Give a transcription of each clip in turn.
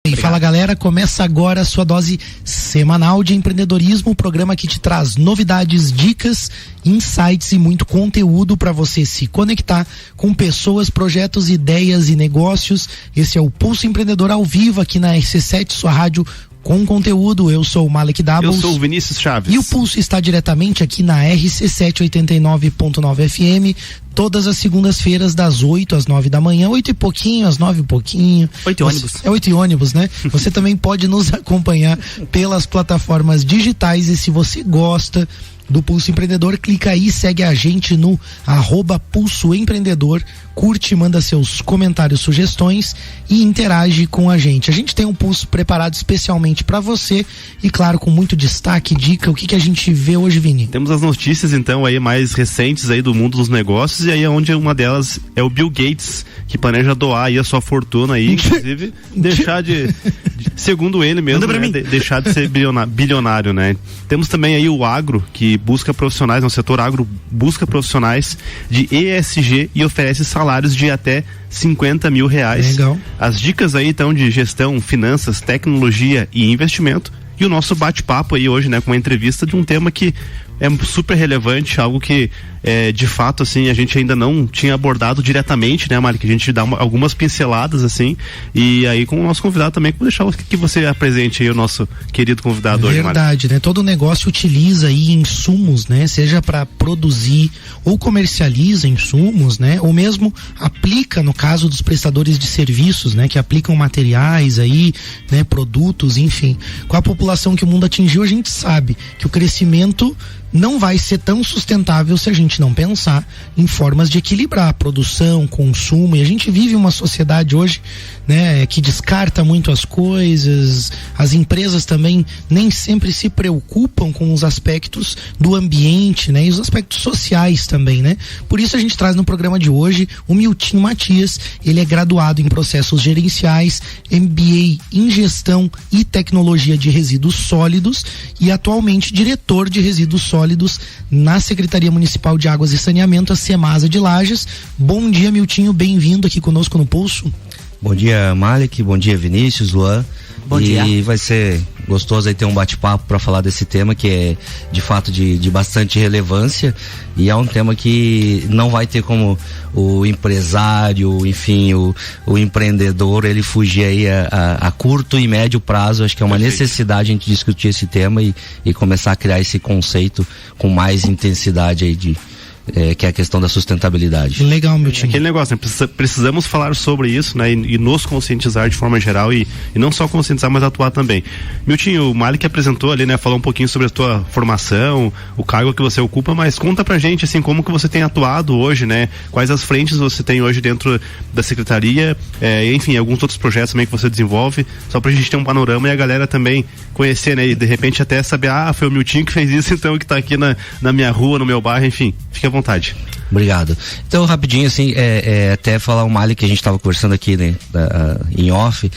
E fala galera, começa agora a sua dose semanal de empreendedorismo, o programa que te traz novidades, dicas, insights e muito conteúdo para você se conectar com pessoas, projetos, ideias e negócios. Esse é o Pulso Empreendedor ao vivo aqui na RC7, sua rádio com conteúdo. Eu sou o Malek Doubles. Eu sou o Vinícius Chaves. E o Pulso está diretamente aqui na RC7 89.9 FM, todas as segundas-feiras, das 8 às 9 da manhã, 8 e pouquinho, às 9 e pouquinho. 8 e ônibus. É 8 e ônibus, né? Você também pode nos acompanhar pelas plataformas digitais, e se você gosta do Pulso Empreendedor, clica aí, segue a gente no @Pulso Empreendedor, curte, manda seus comentários, sugestões e interage com a gente. A gente tem um Pulso preparado especialmente para você e, claro, com muito destaque, dica. O que a gente vê hoje, Vini? Temos as notícias, então, aí mais recentes aí do mundo dos negócios, e aí onde uma delas é o Bill Gates, que planeja doar aí a sua fortuna aí, inclusive deixar de segundo ele mesmo, né, deixar de ser bilionário, né? Temos também aí o agro, que busca profissionais, no setor agro busca profissionais de ESG e oferece salários de até R$50 mil. Legal. As dicas aí então de gestão, finanças, tecnologia e investimento, e o nosso bate-papo aí hoje, né, com uma entrevista de um tema que é super relevante, algo que de fato, assim, a gente ainda não tinha abordado diretamente, né, Mari? Que a gente dá algumas pinceladas, assim, e aí com o nosso convidado também, vou deixar que você apresente aí o nosso querido convidado hoje, Mari. Verdade, né? Todo negócio utiliza aí insumos, né? Seja para produzir ou comercializa insumos, né? Ou mesmo aplica, no caso dos prestadores de serviços, né? Que aplicam materiais aí, né? Produtos, enfim. Com a população que o mundo atingiu, a gente sabe que o crescimento não vai ser tão sustentável se a gente não pensar em formas de equilibrar a produção, consumo, e a gente vive uma sociedade hoje, né, que descarta muito as coisas. As empresas também nem sempre se preocupam com os aspectos do ambiente, né, e os aspectos sociais também, né. Por isso a gente traz no programa de hoje o Milton Matias. Ele é graduado em processos gerenciais, MBA em gestão e tecnologia de resíduos sólidos e atualmente diretor de resíduos sólidos na Secretaria Municipal de Águas e Saneamento, a Semasa de Lages. Bom dia, Miltinho, bem-vindo aqui conosco no Pulso. Bom dia, Malek, bom dia, Vinícius, Luan. Bom dia. E vai ser gostoso aí ter um bate-papo para falar desse tema que é de fato de bastante relevância, e é um tema que não vai ter como o empresário, enfim, o empreendedor, ele fugir aí a curto e médio prazo. Acho que é uma necessidade a gente discutir esse tema e começar a criar esse conceito com mais intensidade aí que é a questão da sustentabilidade. Legal, meu time. Aquele negócio, né? Precisamos falar sobre isso, né? E nos conscientizar de forma geral, e não só conscientizar, mas atuar também. Miltinho, o Malik apresentou ali, né? Falou um pouquinho sobre a tua formação, o cargo que você ocupa, mas conta pra gente, assim, como que você tem atuado hoje, né? Quais as frentes você tem hoje dentro da secretaria, enfim, alguns outros projetos também que você desenvolve, só pra gente ter um panorama e a galera também conhecer, né? E de repente até saber, foi o Miltinho que fez isso, então, que tá aqui na minha rua, no meu bairro, enfim, fica à vontade. Obrigado. Então, rapidinho, assim, até falar o Mali que a gente estava conversando aqui, né, em off.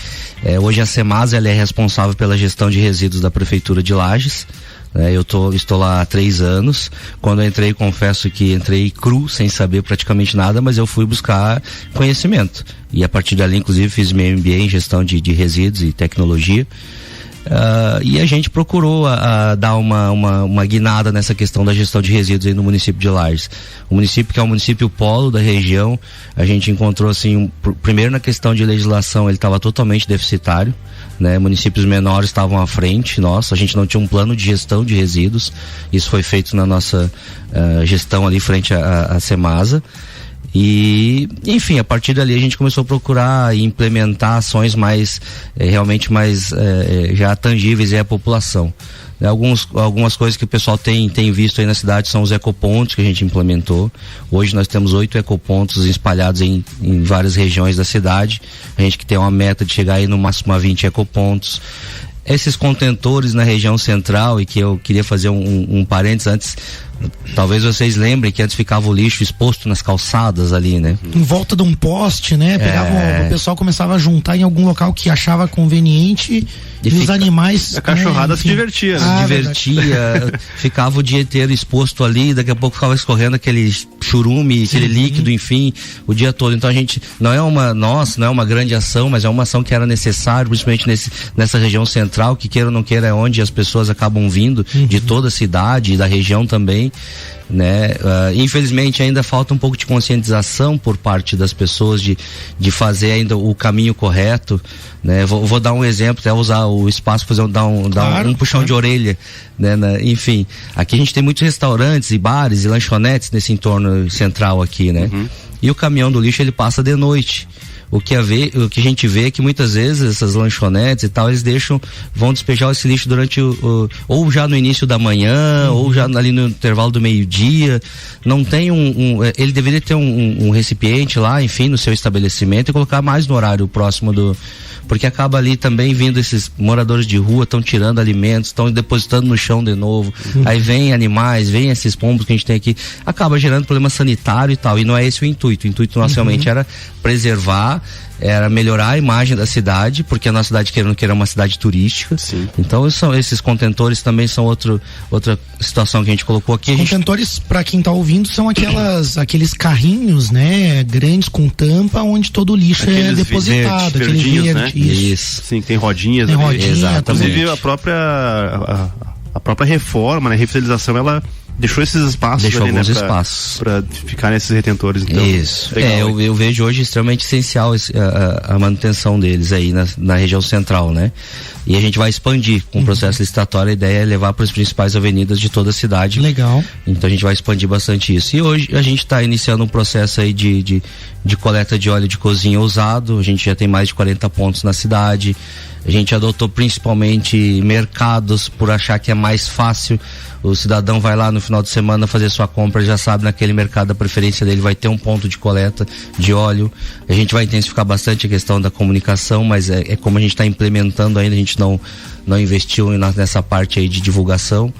Hoje a Semasa, ela é responsável pela gestão de resíduos da Prefeitura de Lages. Eu estou lá há 3 anos. Quando eu entrei, confesso que entrei cru, sem saber praticamente nada, mas eu fui buscar conhecimento. E a partir dali, inclusive, fiz meu MBA em gestão de resíduos e tecnologia. E a gente procurou dar uma guinada nessa questão da gestão de resíduos aí no município de Lages. O município, que é o município polo da região, a gente encontrou, assim, primeiro na questão de legislação, ele estava totalmente deficitário, né? Municípios menores estavam à frente, a gente não tinha um plano de gestão de resíduos. Isso foi feito na nossa gestão ali frente à Semasa. E, enfim, a partir dali a gente começou a procurar e implementar ações realmente mais já tangíveis à população. Algumas coisas que o pessoal tem visto aí na cidade são os ecopontos que a gente implementou. Hoje nós temos 8 ecopontos espalhados em várias regiões da cidade. A gente que tem uma meta de chegar aí no máximo a 20 ecopontos. esses contentores na região central, e que eu queria fazer um parênteses antes, talvez vocês lembrem que antes ficava o lixo exposto nas calçadas ali, né? Em volta de um poste, né? O pessoal começava a juntar em algum local que achava conveniente e os animais... A cachorrada se divertia, né? Se divertia, ficava o dia inteiro exposto ali, daqui a pouco ficava escorrendo aquele churume, aquele líquido, enfim, o dia todo. Então a gente, não é uma grande ação, mas é uma ação que era necessária, principalmente nessa região central, que queira ou não queira é onde as pessoas acabam vindo, de toda a cidade e da região também, né? Infelizmente ainda falta um pouco de conscientização por parte das pessoas de fazer ainda o caminho correto, né? Vou dar um exemplo, até usar o espaço para dar um puxão de orelha, né? Enfim, aqui a gente tem muitos restaurantes e bares e lanchonetes nesse entorno central aqui, né? E o caminhão do lixo ele passa de noite. O que a gente vê é que muitas vezes essas lanchonetes e tal, eles vão despejar esse lixo durante ou já no início da manhã, ou já ali no intervalo do meio-dia. Não tem ele deveria ter um recipiente lá, enfim, no seu estabelecimento, e colocar mais no horário próximo porque acaba ali também vindo esses moradores de rua, estão tirando alimentos, estão depositando no chão de novo, aí vem animais, vem esses pombos que a gente tem aqui, acaba gerando problema sanitário e tal, e não é esse o intuito nosso realmente era preservar, era melhorar a imagem da cidade, porque a nossa cidade, querendo que era uma cidade turística. Sim. Então esses contentores também são outra situação que a gente colocou aqui. Contentores, para quem tá ouvindo, são aqueles carrinhos, né, grandes com tampa, onde todo o lixo é depositado, aquele verde, né? Isso. Sim, tem rodinhas. Tem rodinha, exatamente. Inclusive a própria reforma, né, a revitalização, ela deixou esses espaços ali, alguns né, espaços para ficar nesses retentores. Então, isso. Eu vejo hoje extremamente essencial a manutenção deles aí na região central, né? E a gente vai expandir com o processo licitatório. A ideia é levar para as principais avenidas de toda a cidade. Legal. Então a gente vai expandir bastante isso. E hoje a gente está iniciando um processo aí de coleta de óleo de cozinha usado. A gente já tem mais de 40 pontos na cidade. A gente adotou principalmente mercados por achar que é mais fácil. O cidadão vai lá no final de semana fazer sua compra, já sabe naquele mercado a preferência dele, vai ter um ponto de coleta de óleo. A gente vai intensificar bastante a questão da comunicação, mas é como a gente está implementando ainda, a gente não investiu nessa parte aí de divulgação.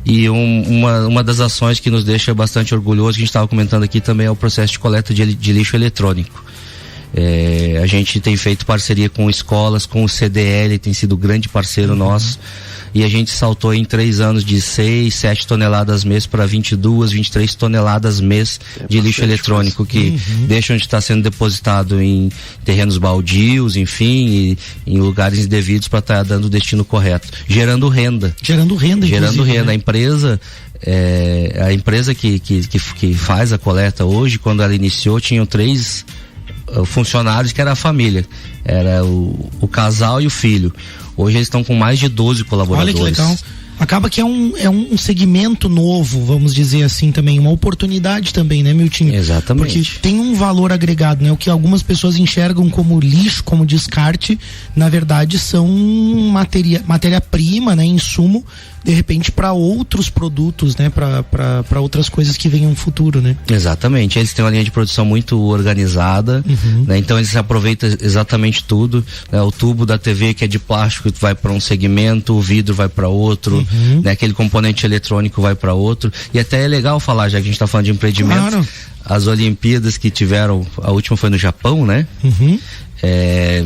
E uma das ações que nos deixa bastante orgulhoso, que a gente estava comentando aqui também, é o processo de coleta de lixo eletrônico. A gente tem feito parceria com escolas, com o CDL, tem sido grande parceiro nosso, e a gente saltou em 3 anos de 6, 7 toneladas mês para 22, 23 toneladas mês de lixo eletrônico, que deixam de estar sendo depositado em terrenos baldios, enfim, e em lugares indevidos, para estar dando o destino correto, gerando renda. Né? A empresa que faz a coleta hoje, quando ela iniciou, tinham 3 funcionários, que era a família, era o casal e o filho. Hoje eles estão com mais de 12 colaboradores. Olha que legal. Acaba que é um segmento novo, vamos dizer assim, também, uma oportunidade também, né, Milton? Exatamente. Porque tem um valor agregado, né? O que algumas pessoas enxergam como lixo, como descarte, na verdade são matéria-prima, né, insumo, de repente, para outros produtos, né, para outras coisas que venham no futuro, né? Exatamente, eles têm uma linha de produção muito organizada, né? Então eles aproveitam exatamente tudo, né? O tubo da TV, que é de plástico, vai para um segmento, o vidro vai para outro, né? Aquele componente eletrônico vai para outro. E até é legal falar, já que a gente está falando de empreendimentos, claro. As Olimpíadas que tiveram, a última foi no Japão, né?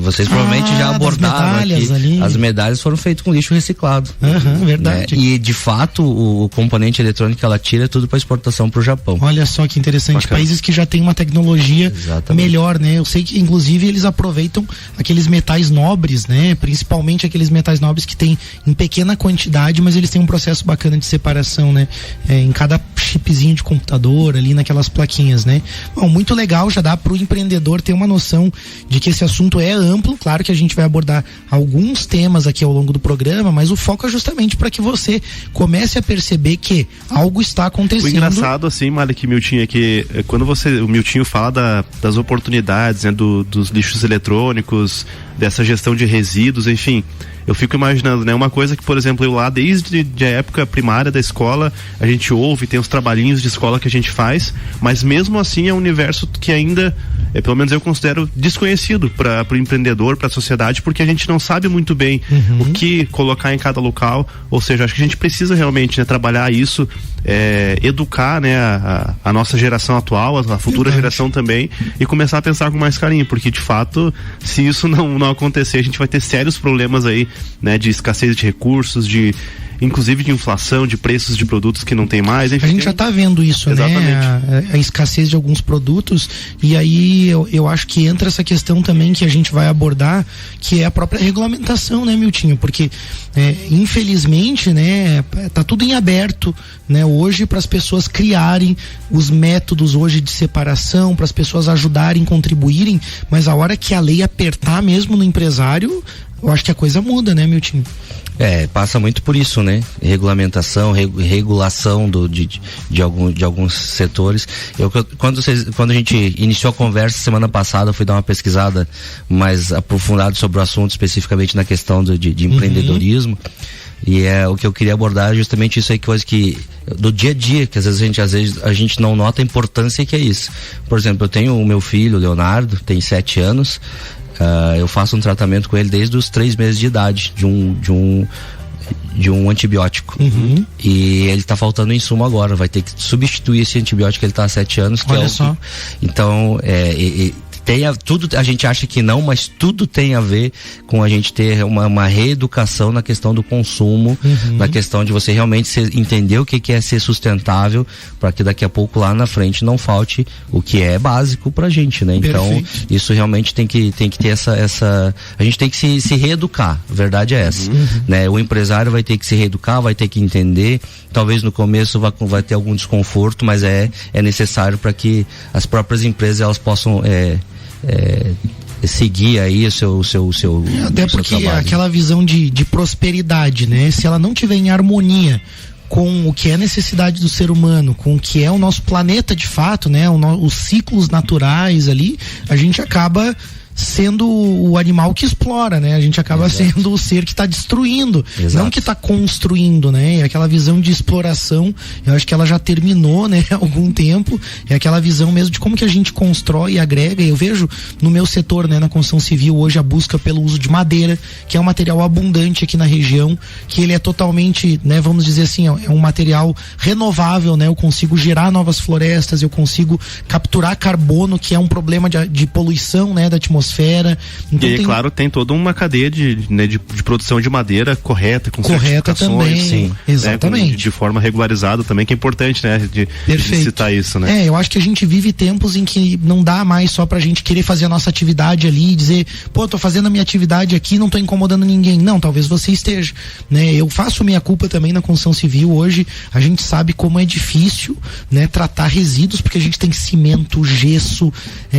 Vocês provavelmente já abordaram aqui. Ali. As medalhas foram feitas com lixo reciclado. Verdade. Né? E de fato o componente eletrônico que ela tira é tudo para exportação para o Japão. Olha só que interessante. Bacana. Países que já têm uma tecnologia melhor, né? Eu sei que inclusive eles aproveitam aqueles metais nobres, né? Principalmente aqueles metais nobres que tem em pequena quantidade, mas eles têm um processo bacana de separação, né? Em cada chipzinho de computador ali, naquelas plaquinhas, né? Bom, muito legal, já dá para o empreendedor ter uma noção de que esse assunto é amplo. Claro que a gente vai abordar alguns temas aqui ao longo do programa, mas o foco é justamente para que você comece a perceber que algo está acontecendo. O engraçado, assim, Malik, Miltinho, é que quando o Miltinho fala das oportunidades, né, dos lixos eletrônicos, dessa gestão de resíduos, enfim, eu fico imaginando, né? Uma coisa que, por exemplo, eu lá desde a época primária da escola, a gente ouve, tem os trabalhinhos de escola que a gente faz, mas mesmo assim é um universo que ainda, pelo menos eu considero desconhecido para o empreendedor, para a sociedade, porque a gente não sabe muito bem o que colocar em cada local. Ou seja, acho que a gente precisa realmente, né, trabalhar isso, educar, né, a nossa geração atual, a futura geração também, e começar a pensar com mais carinho, porque de fato, se isso não acontecer, a gente vai ter sérios problemas aí, né, de escassez de recursos, inclusive de inflação, de preços de produtos que não tem mais. Enfim, a gente já está vendo isso, né? A escassez de alguns produtos, e aí eu acho que entra essa questão também que a gente vai abordar, que é a própria regulamentação, né, Miltinho? Porque infelizmente, né, tá tudo em aberto, né, hoje, para as pessoas criarem os métodos hoje de separação, para as pessoas ajudarem, contribuírem, mas a hora que a lei apertar mesmo no empresário, eu acho que a coisa muda, né, Miltinho? Passa muito por isso, né? Regulamentação, regulação de alguns setores. Quando a gente iniciou a conversa semana passada, eu fui dar uma pesquisada mais aprofundada sobre o assunto, especificamente na questão de empreendedorismo. E o que eu queria abordar é justamente isso aí, coisa que do dia a dia, que às vezes a gente não nota a importância que é isso. Por exemplo, eu tenho o meu filho, Leonardo, tem 7 anos. Eu faço um tratamento com ele desde os 3 meses de idade de um antibiótico. E ele tá faltando insumo agora, vai ter que substituir esse antibiótico que ele tá há 7 anos. Olha só. Então, tudo, a gente acha que não, mas tudo tem a ver com a gente ter uma reeducação na questão do consumo, na questão de você realmente entender o que é ser sustentável, para que daqui a pouco lá na frente não falte o que é básico pra gente, né? Então, perfeito. Isso realmente tem que ter essa a gente tem que se reeducar, a verdade é essa, né? O empresário vai ter que se reeducar, vai ter que entender, talvez no começo vai ter algum desconforto, mas é necessário para que as próprias empresas elas possam seguir aí o seu até porque trabalho. Aquela visão de prosperidade, né? Se ela não tiver em harmonia com o que é a necessidade do ser humano, com o que é o nosso planeta de fato, né? Os ciclos naturais ali, a gente acaba sendo o animal que explora, né? A gente acaba sendo o ser que está destruindo, não que está construindo, né? E aquela visão de exploração, eu acho que ela já terminou, né? Há algum tempo. É aquela visão mesmo de como que a gente constrói e agrega. Eu vejo no meu setor, né? Na construção civil hoje a busca pelo uso de madeira, que é um material abundante aqui na região, que ele é totalmente, né? Vamos dizer assim, é um material renovável, né? Eu consigo gerar novas florestas, eu consigo capturar carbono, que é um problema de poluição, né? Da atmosfera. Então, e claro, tem toda uma cadeia de produção de madeira correta, com certificações, também, sim, exatamente, né, de forma regularizada também, que é importante, né, de citar isso, né? Eu acho que a gente vive tempos em que não dá mais só pra gente querer fazer a nossa atividade ali e dizer, pô, tô fazendo a minha atividade aqui, não tô incomodando ninguém. Não, talvez você esteja, né? Eu faço minha culpa também na construção civil. Hoje a gente sabe como é difícil, né, tratar resíduos, porque a gente tem cimento, gesso,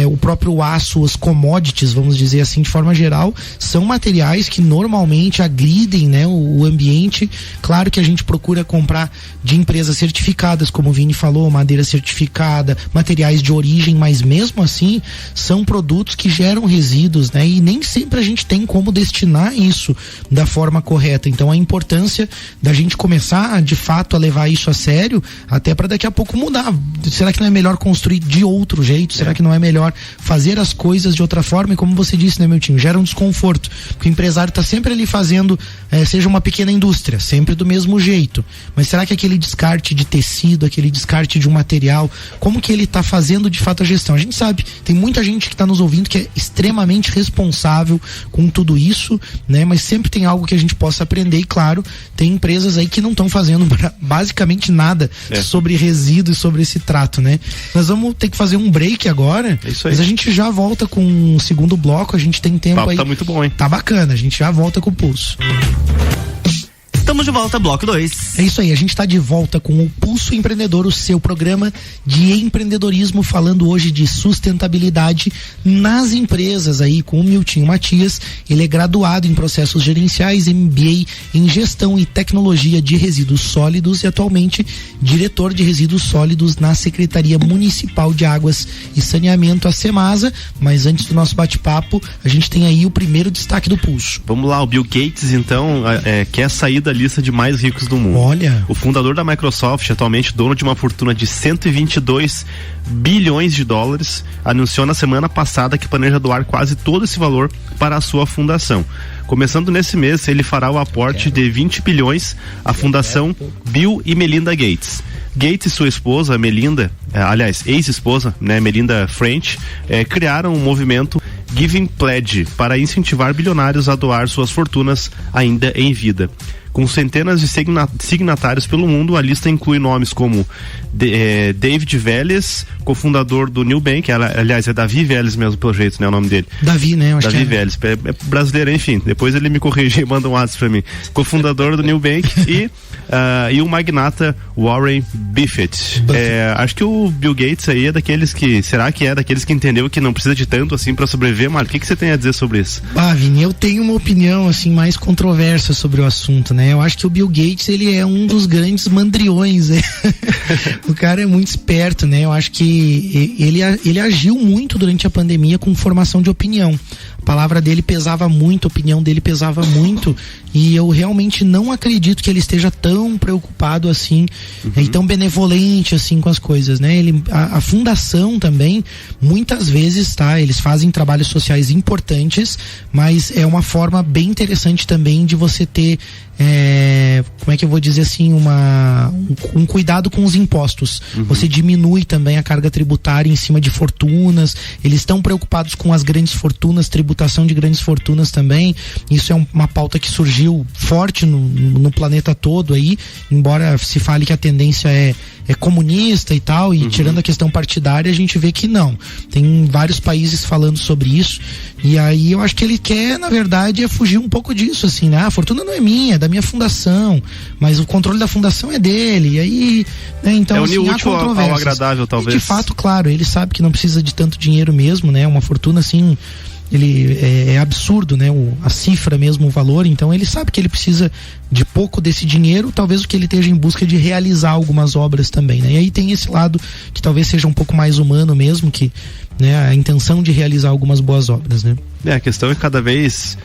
o próprio aço, as commodities, vamos dizer assim, de forma geral, são materiais que normalmente agridem, né, o ambiente. Claro que a gente procura comprar de empresas certificadas, como o Vini falou, madeira certificada, materiais de origem, mas mesmo assim são produtos que geram resíduos, né, e nem sempre a gente tem como destinar isso da forma correta. Então a importância da gente começar de fato a levar isso a sério, até para daqui a pouco mudar. Será que não é melhor construir de outro jeito? Será que não é melhor fazer as coisas de outra forma? E como você disse, né, Miltinho, gera um desconforto, porque o empresário está sempre ali fazendo, seja uma pequena indústria, sempre do mesmo jeito, mas será que aquele descarte de tecido, aquele descarte de um material, como que ele está fazendo de fato a gestão? A gente sabe, tem muita gente que está nos ouvindo que é extremamente responsável com tudo isso, né, mas sempre tem algo que a gente possa aprender. E claro, tem empresas aí que não estão fazendo basicamente nada sobre resíduos, sobre esse trato, né? Nós vamos ter que fazer um break agora, mas a gente já volta com o segundo bloco, a gente tem tempo aí. Tá muito bom, hein? Tá bacana, a gente já volta com o Pulso. Estamos de volta, bloco 2. É isso aí, a gente está de volta com o Pulso Empreendedor, o seu programa de empreendedorismo, falando hoje de sustentabilidade nas empresas aí com o Miltinho Matias. Ele é graduado em processos gerenciais, MBA em gestão e tecnologia de resíduos sólidos e atualmente diretor de resíduos sólidos na Secretaria Municipal de Águas e Saneamento, a Semasa. Mas antes do nosso bate-papo, a gente tem aí o primeiro destaque do Pulso. Vamos lá, o Bill Gates então quer sair da lista de mais ricos do mundo. Olha. O fundador da Microsoft, atualmente dono de uma fortuna de 122 bilhões de dólares, anunciou na semana passada que planeja doar quase todo esse valor para a sua fundação. Começando nesse mês, ele fará o aporte de 20 bilhões à fundação Bill e Melinda Gates. Gates e sua esposa, Melinda, ex-esposa, né, Melinda French, criaram um movimento Giving Pledge para incentivar bilionários a doar suas fortunas ainda em vida. Com centenas de signatários pelo mundo, a lista inclui nomes como David Vélez, cofundador do Nubank, aliás, é Davi Vélez mesmo, pelo jeito, né, o nome dele. Davi, né? Eu acho Davi que Vélez, é brasileiro, enfim, depois ele me corrige e manda um WhatsApp pra mim. Cofundador do Nubank e o magnata Warren Buffett. Acho que o Bill Gates aí é daqueles que, será que é daqueles que entendeu que não precisa de tanto assim pra sobreviver, Mário? O que você tem a dizer sobre isso? Vini, eu tenho uma opinião assim mais controversa sobre o assunto, né? Eu acho que o Bill Gates, ele é um dos grandes mandriões, né? O cara é muito esperto, né? Eu acho que ele agiu muito durante a pandemia com formação de opinião. A palavra dele pesava muito, a opinião dele pesava muito, e eu realmente não acredito que ele esteja tão preocupado assim, e tão benevolente assim com as coisas, né? A fundação também, muitas vezes, eles fazem trabalhos sociais importantes, mas é uma forma bem interessante também de você ter como é que eu vou dizer assim, um cuidado com os impostos. Você diminui também a carga tributária em cima de fortunas. Eles estão preocupados com as grandes fortunas, tributação de grandes fortunas também. Isso é uma pauta que surgiu forte no planeta todo aí, embora se fale que a tendência é comunista e tal, e tirando a questão partidária, a gente vê que não. Tem vários países falando sobre isso, e aí eu acho que ele quer, na verdade, fugir um pouco disso, assim, né? A fortuna não é minha, é da minha fundação, mas o controle da fundação é dele, e aí, né? Então, assim, há controvérsias. Ao agradável, talvez. E de fato, claro, ele sabe que não precisa de tanto dinheiro mesmo, né? Uma fortuna, assim, ele é absurdo, né? A cifra mesmo, o valor, então ele sabe que ele precisa de pouco desse dinheiro, talvez o que ele esteja em busca de realizar algumas obras também, né? E aí tem esse lado que talvez seja um pouco mais humano mesmo, que, né, a intenção de realizar algumas boas obras, né? A questão é que cada vez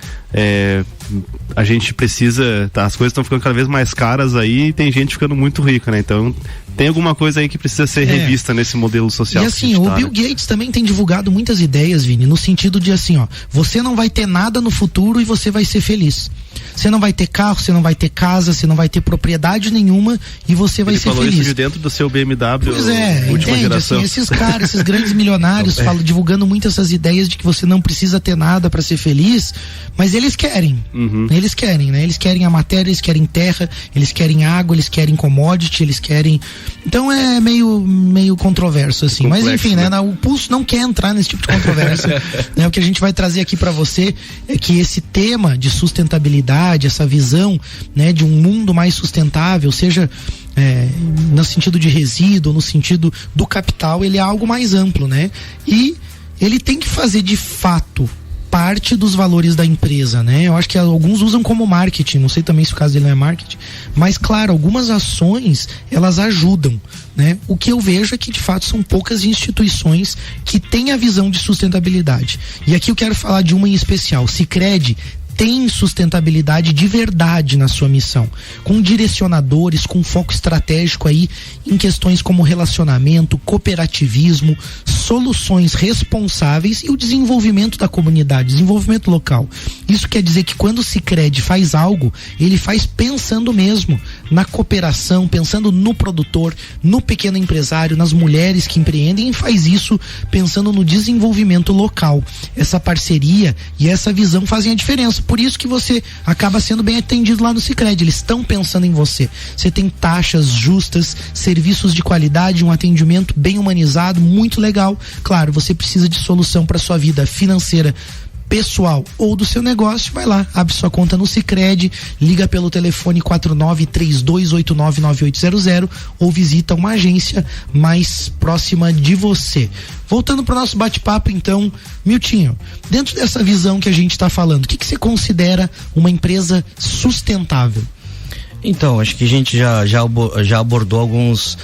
a gente precisa, as coisas estão ficando cada vez mais caras aí, e tem gente ficando muito rica, né? Então tem alguma coisa aí que precisa ser revista nesse modelo social. E assim, o Bill Gates também tem divulgado muitas ideias, Vini, no sentido de assim, você não vai ter nada no futuro e você vai ser feliz. Você não vai ter carro, você não vai ter casa, você não vai ter propriedade nenhuma e você vai ser feliz. Ele falou isso de dentro do seu BMW, pois última geração. Assim, esses caras, esses grandes milionários divulgando muito essas ideias de que você não precisa ter nada para ser feliz, mas eles querem. Eles querem, né? Eles querem a matéria, eles querem terra, eles querem água, eles querem commodity, eles querem... Então é meio controverso, assim. Complexo, mas enfim, né? O Pulso não quer entrar nesse tipo de controvérsia. Né? O que a gente vai trazer aqui para você é que esse tema de sustentabilidade, essa visão, né, de um mundo mais sustentável, seja no sentido de resíduo, no sentido do capital, ele é algo mais amplo, né? E ele tem que fazer de fato parte dos valores da empresa, né? Eu acho que alguns usam como marketing, não sei também se o caso dele não é marketing, mas claro, algumas ações, elas ajudam, né? O que eu vejo é que de fato são poucas instituições que têm a visão de sustentabilidade. E aqui eu quero falar de uma em especial, Sicredi tem sustentabilidade de verdade na sua missão, com direcionadores, com foco estratégico aí em questões como relacionamento, cooperativismo, soluções responsáveis e o desenvolvimento da comunidade, desenvolvimento local. Isso quer dizer que quando o Sicredi faz algo, ele faz pensando mesmo na cooperação, pensando no produtor, no pequeno empresário, nas mulheres que empreendem, e faz isso pensando no desenvolvimento local. Essa parceria e essa visão fazem a diferença. Por isso que você acaba sendo bem atendido lá no Sicredi. Eles estão pensando em você. Você tem taxas justas, serviços de qualidade, um atendimento bem humanizado, muito legal. Claro, você precisa de solução para sua vida financeira pessoal ou do seu negócio, vai lá, abre sua conta no Sicredi, liga pelo telefone 4932899800 ou visita uma agência mais próxima de você. Voltando para o nosso bate-papo, então, Miltinho, dentro dessa visão que a gente está falando, o que você considera uma empresa sustentável? Então, acho que a gente já abordou algumas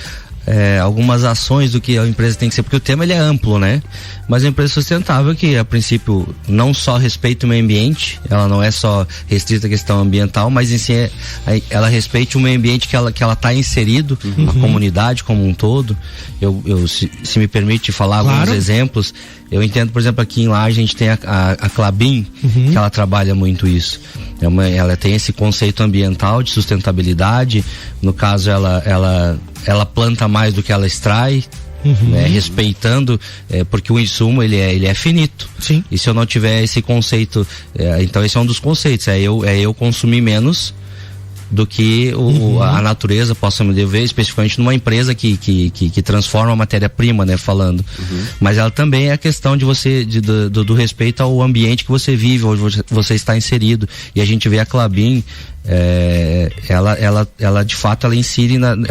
ações do que a empresa tem que ser, porque o tema ele é amplo, né? Mas a empresa sustentável que, a princípio, não só respeita o meio ambiente, ela não é só restrita à questão ambiental, mas em si ela respeita o meio ambiente que ela está inserido, a comunidade como um todo. Se me permite falar alguns exemplos, eu entendo, por exemplo, aqui em Lages a gente tem a Klabin, que ela trabalha muito isso. Ela tem esse conceito ambiental de sustentabilidade. No caso, ela planta mais do que ela extrai, né, respeitando, porque o insumo ele é finito. Sim. E se eu não tiver esse conceito, então esse é um dos conceitos, é eu consumir menos do que a natureza possa me dever, especificamente numa empresa que transforma a matéria-prima, né, falando. Mas ela também é a questão de você, do respeito ao ambiente que você vive, onde você está inserido. E a gente vê a Klabin, ela de fato ela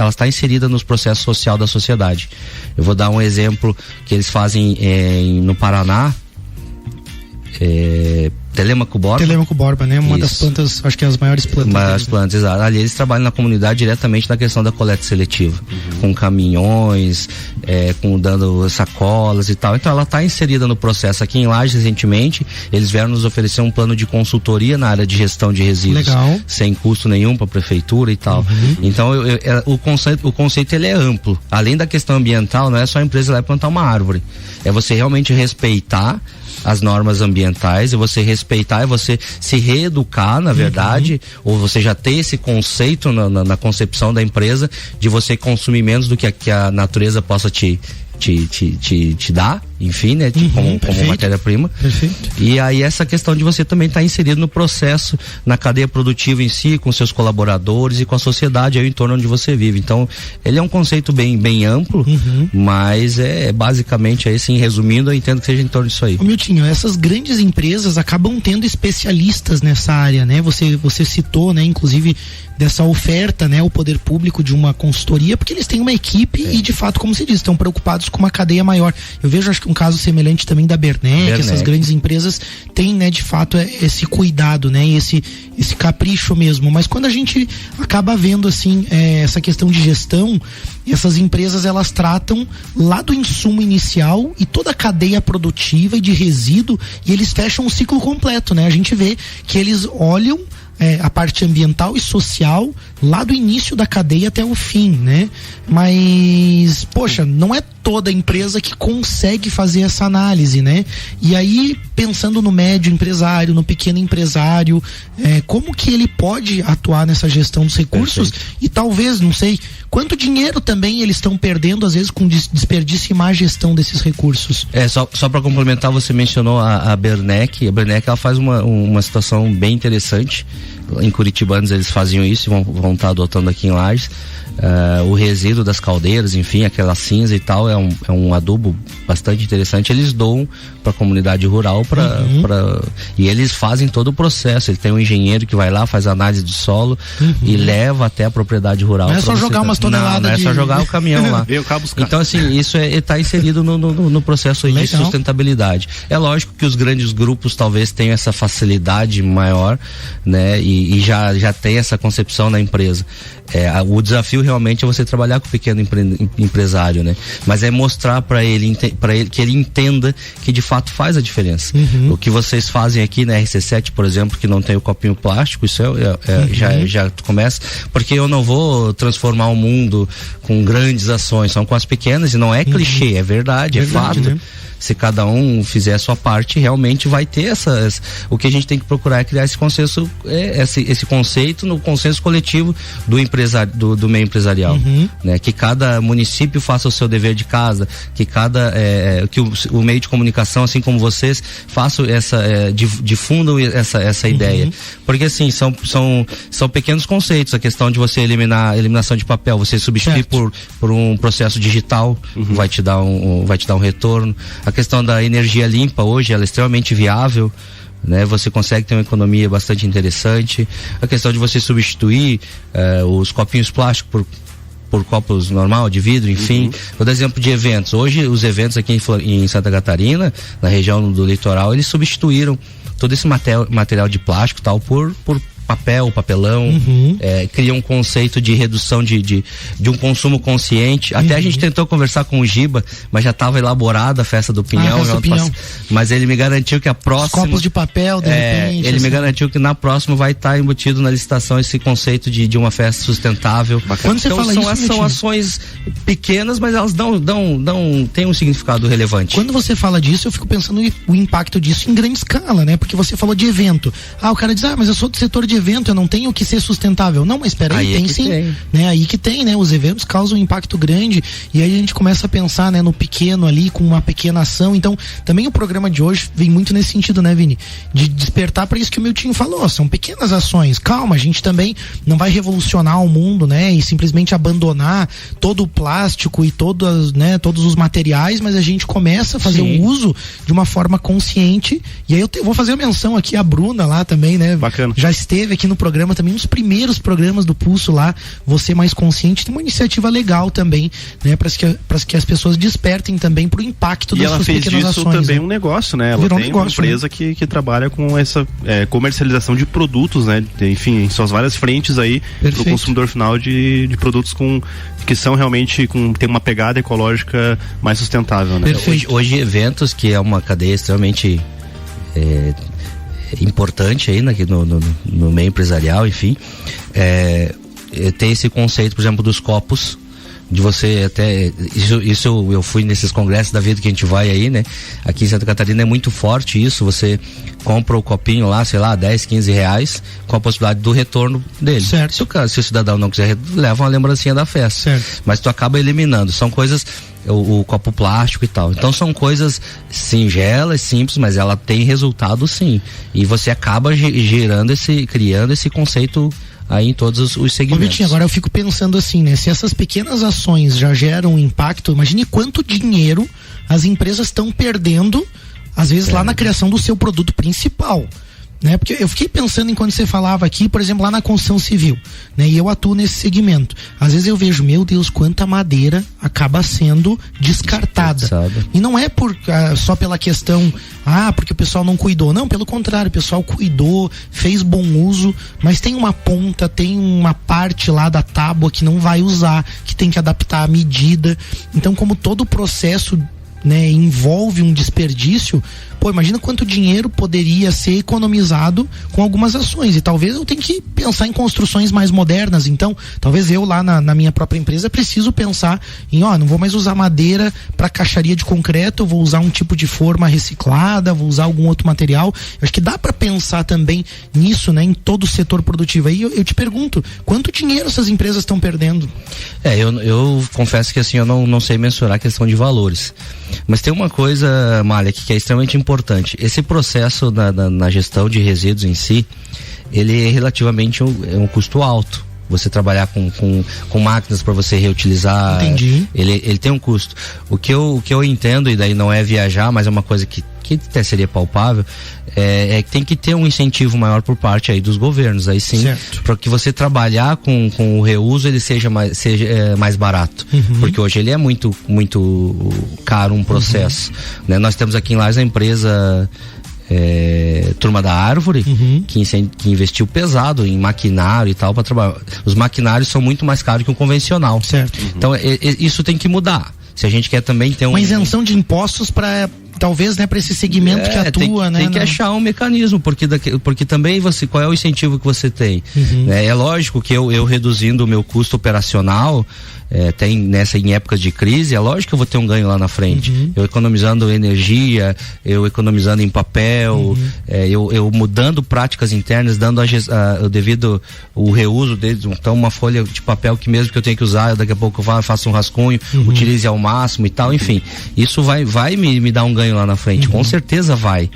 está inserida nos processos sociais da sociedade. Eu vou dar um exemplo que eles fazem no Paraná, Telêmaco Borba, né? Uma das plantas, acho que é as maiores plantas. Maiores plantas, exato. Ali eles trabalham na comunidade diretamente na questão da coleta seletiva, com caminhões, dando sacolas e tal. Então ela está inserida no processo. Aqui em Lages, recentemente, eles vieram nos oferecer um plano de consultoria na área de gestão de resíduos. Legal. Sem custo nenhum para a prefeitura e tal. Então o conceito ele é amplo. Além da questão ambiental, não é só a empresa lá plantar uma árvore. É você realmente respeitar as normas ambientais, é você respeitar, é você se reeducar, na verdade, ou você já ter esse conceito na concepção da empresa de você consumir menos do que a natureza possa te dá, enfim, né? Como matéria-prima. Perfeito. E aí essa questão de você também estar inserido no processo, na cadeia produtiva em si, com seus colaboradores e com a sociedade aí em torno onde você vive. Então, ele é um conceito bem amplo, mas basicamente aí, assim, resumindo, eu entendo que seja em torno disso aí. Ô Miltinho, essas grandes empresas acabam tendo especialistas nessa área, né? Você citou, né, inclusive, dessa oferta, né, o poder público de uma consultoria, porque eles têm uma equipe e, de fato, como se diz, estão preocupados com uma cadeia maior. Eu vejo, acho que um caso semelhante também da Bernec, essas grandes empresas têm, né, de fato, esse cuidado, né, e esse capricho mesmo. Mas quando a gente acaba vendo, assim, essa questão de gestão, essas empresas, elas tratam lá do insumo inicial e toda a cadeia produtiva e de resíduo, e eles fecham o ciclo completo, né? A gente vê que eles olham a parte ambiental e social lá do início da cadeia até o fim, né? Mas, poxa, não é toda empresa que consegue fazer essa análise, né? E aí, pensando no médio empresário, no pequeno empresário, como que ele pode atuar nessa gestão dos recursos? Perfeito. E talvez, não sei, quanto dinheiro também eles estão perdendo, às vezes, com desperdício e má gestão desses recursos. Só para complementar, você mencionou a Bernec. A Bernec, ela faz uma situação bem interessante. Em Curitibanos eles faziam isso e vão estar adotando aqui em Lages. O resíduo das caldeiras, enfim, aquela cinza e tal, é um adubo bastante interessante. Eles doam para a comunidade rural e eles fazem todo o processo. Ele tem um engenheiro que vai lá, faz análise de solo e leva até a propriedade rural. Não é só jogar umas toneladas. Não é só jogar o caminhão lá. Então, assim, isso está inserido no processo de sustentabilidade. É lógico que os grandes grupos talvez tenham essa facilidade maior, né? E já tem essa concepção na empresa. O desafio realmente é você trabalhar com o pequeno empresário, né? Mas é mostrar para ele que ele entenda que de fato faz a diferença. O que vocês fazem aqui na RC7, por exemplo, que não tem o copinho plástico, isso já começa, porque eu não vou transformar o mundo com grandes ações, são com as pequenas, e não é clichê, é verdade, é fato. Né? Se cada um fizer a sua parte, realmente vai ter o que a gente tem que procurar é criar esse consenso, esse conceito no consenso coletivo do meio empresarial, né? Que cada município faça o seu dever de casa, que que o meio de comunicação, assim como vocês, façam difundam essa ideia, porque assim, são pequenos conceitos. A questão de você eliminar a eliminação de papel, você substituir por um processo digital, vai te dar um retorno. A questão da energia limpa hoje, ela é extremamente viável, né? Você consegue ter uma economia bastante interessante. A questão de você substituir os copinhos plásticos por copos normal, de vidro, enfim. Vou dar exemplo de eventos. Hoje, os eventos aqui em Santa Catarina, na região do litoral, eles substituíram todo esse material de plástico tal por papel, papelão, cria um conceito de redução de um consumo consciente. Até a gente tentou conversar com o Giba, mas já estava elaborada a festa do Pinhão, mas ele me garantiu que a próxima... Os copos de papel, de repente. Ele me garantiu que na próxima vai estar embutido na licitação esse conceito de uma festa sustentável. Quando você fala isso, são ações pequenas, mas elas têm um significado relevante. Quando você fala disso, eu fico pensando o impacto disso em grande escala, né? Porque você falou de evento. O cara diz, mas eu sou do setor de evento, eu não tenho que ser sustentável. Não, mas espera aí, tem sim. Né? Aí que tem, né? Os eventos causam um impacto grande e aí a gente começa a pensar, né, no pequeno ali, com uma pequena ação. Então, também o programa de hoje vem muito nesse sentido, né, Vini? De despertar para isso que o Miltinho falou. São pequenas ações. Calma, a gente também não vai revolucionar o mundo, né? E simplesmente abandonar todo o plástico e todos os materiais, mas a gente começa a fazer o uso de uma forma consciente. E aí eu vou fazer a menção aqui a Bruna lá também, né? Bacana. Já esteve aqui no programa também, nos primeiros programas do Pulso lá, Você Mais Consciente, tem uma iniciativa legal também, né, para que as pessoas despertem também pro impacto das suas pequenas ações. E ela fez disso também, né? um negócio, né? Ela Virou tem negócio, uma empresa, né? que trabalha com essa comercialização de produtos, né? Enfim, em suas várias frentes aí, pro consumidor final de produtos que são realmente tem uma pegada ecológica mais sustentável, né? Hoje eventos, que é uma cadeia extremamente importante aí no meio empresarial, enfim, tem esse conceito, por exemplo, dos copos, de você até, isso eu fui nesses congressos da vida que a gente vai aí, né? Aqui em Santa Catarina é muito forte isso, você compra o copinho lá, sei lá, 10, 15 reais, com a possibilidade do retorno dele. Certo. Se o cidadão não quiser, leva uma lembrancinha da festa. Certo. Mas tu acaba eliminando, são coisas, o copo plástico e tal. Então são coisas singelas, simples, mas ela tem resultado sim. E você acaba criando esse conceito aí em todos os segmentos. Vitinho, agora eu fico pensando assim, né? Se essas pequenas ações já geram um impacto, imagine quanto dinheiro as empresas estão perdendo, às vezes lá na criação do seu produto principal. Né? Porque eu fiquei pensando enquanto você falava aqui, por exemplo, lá na construção civil, né? E eu atuo nesse segmento. Às vezes eu vejo, meu Deus, quanta madeira acaba sendo descartada. E não é só pela questão, porque o pessoal não cuidou. Não, pelo contrário, o pessoal cuidou, fez bom uso, mas tem uma ponta, tem uma parte lá da tábua que não vai usar, que tem que adaptar à medida. Então, como todo o processo, né, envolve um desperdício, imagina quanto dinheiro poderia ser economizado com algumas ações. E talvez eu tenha que pensar em construções mais modernas. Então, talvez eu lá na minha própria empresa preciso pensar em, não vou mais usar madeira para caixaria de concreto, eu vou usar um tipo de forma reciclada, vou usar algum outro material. Eu acho que dá para pensar também nisso, né, em todo o setor produtivo. Aí eu te pergunto, quanto dinheiro essas empresas estão perdendo? Eu confesso que assim, eu não sei mensurar a questão de valores. Mas tem uma coisa, Malha, que é extremamente importante. Esse processo na gestão de resíduos em si, ele é relativamente um custo alto. Você trabalhar com máquinas para você reutilizar. Entendi. Ele tem um custo. O que eu entendo, e daí não é viajar, mas é uma coisa que até seria palpável, é que tem que ter um incentivo maior por parte aí dos governos, aí sim, para que você trabalhar com o reuso, ele seja mais barato, porque hoje ele é muito, muito caro um processo, né? Nós temos aqui em Lages a empresa Turma da Árvore, que investiu pesado em maquinário e tal para trabalhar. Os maquinários são muito mais caros que o convencional. Certo. Então isso tem que mudar. Se a gente quer também ter uma isenção de impostos para talvez, né, para esse segmento que atua, tem que achar um mecanismo, porque também qual é o incentivo que você tem? É lógico que eu reduzindo o meu custo operacional, em épocas de crise, é lógico que eu vou ter um ganho lá na frente. Eu economizando energia, eu economizando em papel, eu mudando práticas internas, dando o devido o reuso deles. Então, uma folha de papel que mesmo que eu tenha que usar, daqui a pouco eu faço um rascunho, utilize ao máximo e tal, enfim. Isso vai me dar um ganho lá na frente, com certeza vai.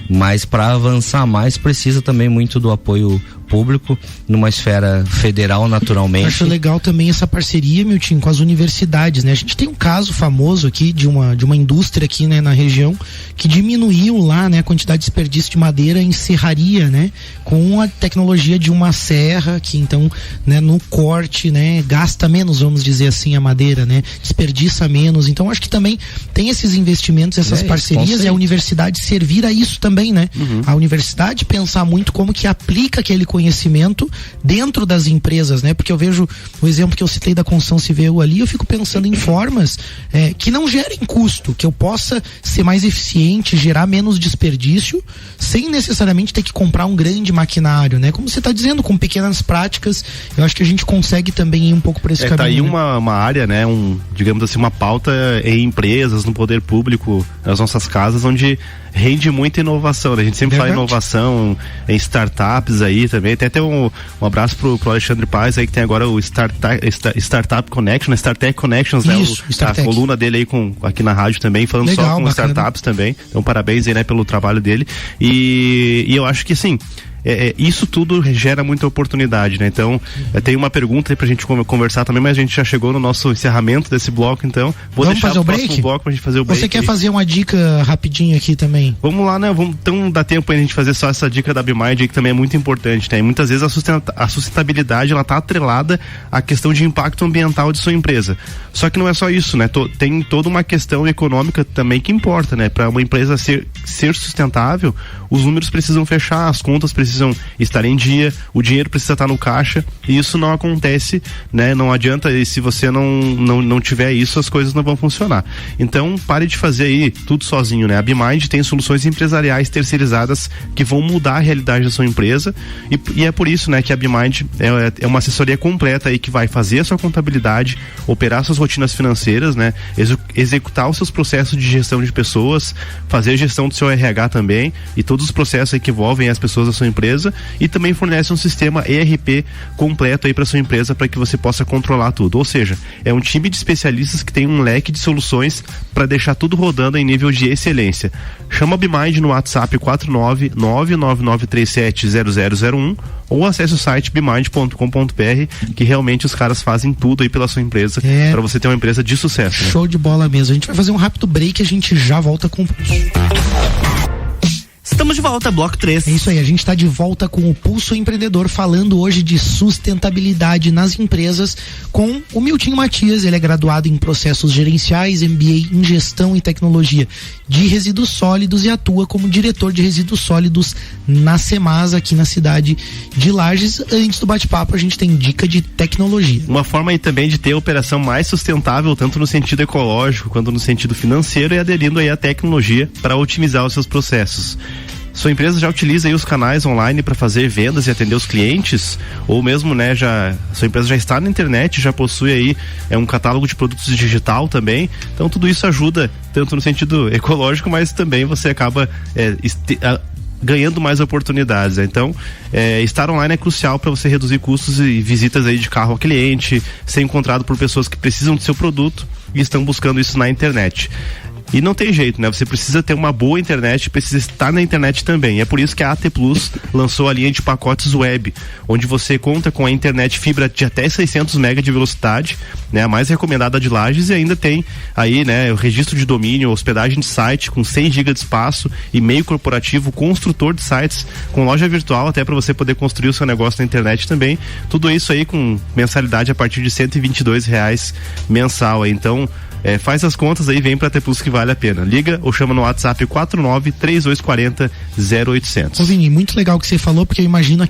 Mas para avançar mais precisa também muito do apoio público, numa esfera federal naturalmente. Acho legal também essa parceria, Milton, com as universidades, né? A gente tem um caso famoso aqui de uma indústria aqui, né, na região, que diminuiu lá, né, a quantidade de desperdício de madeira em serraria, né, com a tecnologia de uma serra que então, né, no corte, né, gasta menos, vamos dizer assim, a madeira, né, desperdiça menos. Então acho que também tem esses investimentos, essas parcerias, e a universidade servir a isso também, né? A universidade pensar muito como que aplica aquele conhecimento dentro das empresas, né? Porque eu vejo o exemplo que eu citei da construção civil ali, eu fico pensando em formas que não gerem custo, que eu possa ser mais eficiente, gerar menos desperdício, sem necessariamente ter que comprar um grande maquinário, né? Como você está dizendo, com pequenas práticas, eu acho que a gente consegue também ir um pouco por esse caminho. Tá aí uma área, né? Digamos assim, uma pauta em empresas, no poder público, nas nossas casas, onde rende muita inovação, né? A gente sempre fala inovação em startups aí também. Até um abraço pro Alexandre Paz aí, que tem agora o Startup Connection, Startech Connections, isso, né? A coluna dele aí aqui na rádio também, falando legal, só com bacana. Startups também. Então parabéns aí, né, pelo trabalho dele. E eu acho que assim, isso tudo gera muita oportunidade, né? Então, tem uma pergunta aí pra gente conversar também, mas a gente já chegou no nosso encerramento desse bloco, então vou Vamos deixar fazer o break? próximo bloco pra gente fazer o break. Você quer fazer uma dica rapidinho aqui também? Vamos lá, né? Então dá tempo aí a gente fazer só essa dica da BeMind aí, que também é muito importante, né? E muitas vezes a sustentabilidade, ela tá atrelada à questão de impacto ambiental de sua empresa. Só que não é só isso, né? Tem toda uma questão econômica também que importa, né? Para uma empresa ser sustentável, os números precisam fechar, as contas precisam estar em dia, o dinheiro precisa estar no caixa, e isso não acontece, né? Não adianta, e se você não tiver isso, as coisas não vão funcionar. Então, pare de fazer aí tudo sozinho, né? A BeMind tem soluções empresariais terceirizadas que vão mudar a realidade da sua empresa, e é por isso, né, que a BeMind é uma assessoria completa aí que vai fazer a sua contabilidade, operar suas rotinas financeiras, né? Executar os seus processos de gestão de pessoas, fazer a gestão do seu RH também, e todos os processos aí que envolvem as pessoas da sua empresa, e também fornece um sistema ERP completo aí para sua empresa, para que você possa controlar tudo. Ou seja, é um time de especialistas que tem um leque de soluções para deixar tudo rodando em nível de excelência. Chama a BeMind no WhatsApp 49999370001 ou acesse o site bemind.com.br, que realmente os caras fazem tudo aí pela sua empresa, para você ter uma empresa de sucesso. Show, né? De bola mesmo. A gente vai fazer um rápido break e a gente já volta com o Pulso. Estamos de volta, bloco 3. É isso aí, a gente está de volta com o Pulso Empreendedor, falando hoje de sustentabilidade nas empresas com o Milton Matias. Ele é graduado em processos gerenciais, MBA em gestão e tecnologia de resíduos sólidos e atua como diretor de resíduos sólidos na Semasa, aqui na cidade de Lages. Antes do bate-papo, a gente tem dica de tecnologia. Uma forma aí também de ter a operação mais sustentável, tanto no sentido ecológico quanto no sentido financeiro, e aderindo aí à tecnologia para otimizar os seus processos. Sua empresa já utiliza aí os canais online para fazer vendas e atender os clientes? Ou mesmo, né, sua empresa já está na internet, já possui aí um catálogo de produtos digital também? Então tudo isso ajuda tanto no sentido ecológico, mas também você acaba ganhando mais oportunidades. Então, estar online é crucial para você reduzir custos e visitas aí de carro ao cliente, ser encontrado por pessoas que precisam do seu produto e estão buscando isso na internet. E não tem jeito, né? Você precisa ter uma boa internet, precisa estar na internet também. É por isso que a AT Plus lançou a linha de pacotes web, onde você conta com a internet fibra de até 600 MB de velocidade, né? A mais recomendada de Lages, e ainda tem aí, né, o registro de domínio, hospedagem de site com 100 GB de espaço, e-mail corporativo, construtor de sites, com loja virtual até para você poder construir o seu negócio na internet também. Tudo isso aí com mensalidade a partir de R$122 mensal. Então, faz as contas aí, vem pra T Plus que vale a pena. Liga ou chama no WhatsApp 49-3240-0800. Ô Vini, muito legal o que você falou, porque eu imagino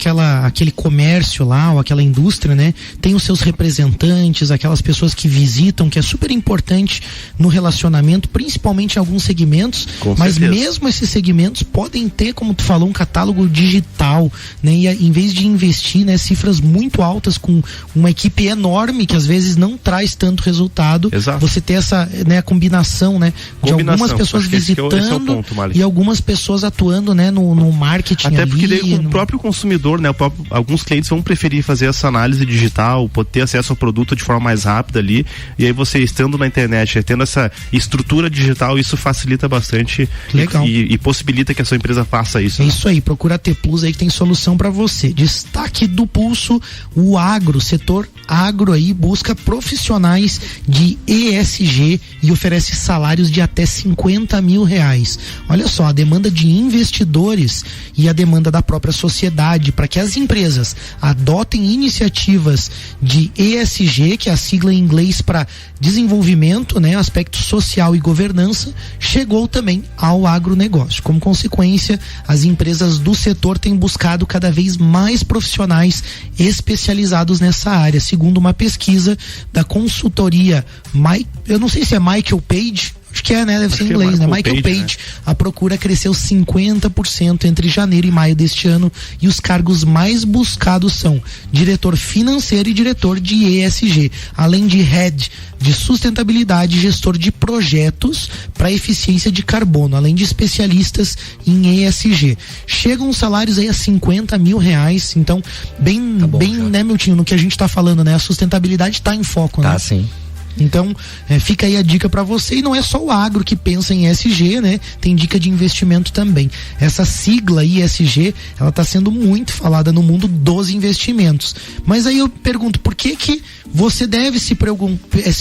aquele comércio lá, ou aquela indústria, né? Tem os seus representantes, aquelas pessoas que visitam, que é super importante no relacionamento, principalmente em alguns segmentos. Mas mesmo esses segmentos podem ter, como tu falou, um catálogo digital, né? E em vez de investir, né, cifras muito altas com uma equipe enorme que às vezes não traz tanto resultado, exato, você ter essa, né, a combinação, né, de algumas pessoas visitando esse é o ponto, e algumas pessoas atuando, né, no marketing. Até porque daí o próprio consumidor, né, alguns clientes vão preferir fazer essa análise digital, poder ter acesso ao produto de forma mais rápida ali, e aí você estando na internet, tendo essa estrutura digital, isso facilita bastante. Legal. E possibilita que a sua empresa faça isso. É isso aí, procura a T Plus aí que tem solução para você. Destaque do Pulso, o setor agro aí busca profissionais de ESG e oferece salários de até R$50 mil. Olha só, a demanda de investidores e a demanda da própria sociedade para que as empresas adotem iniciativas de ESG, que é a sigla em inglês para desenvolvimento, né, aspecto social e governança, chegou também ao agronegócio. Como consequência, as empresas do setor têm buscado cada vez mais profissionais especializados nessa área, segundo uma pesquisa da consultoria eu não sei se é Michael Page, acho que é, né? Deve ser em inglês, né? Michael Page. Né? A procura cresceu 50% entre janeiro e maio deste ano e os cargos mais buscados são diretor financeiro e diretor de ESG, além de head de sustentabilidade e gestor de projetos para eficiência de carbono, além de especialistas em ESG. Chegam os salários aí a R$50 mil, então bem, tá bom, né, Miltinho, no que a gente tá falando, né? A sustentabilidade tá em foco, né? Tá, sim. Então, fica aí a dica para você, e não é só o agro que pensa em ESG, né? Tem dica de investimento também. Essa sigla ESG, ela tá sendo muito falada no mundo dos investimentos. Mas aí eu pergunto, por que você deve se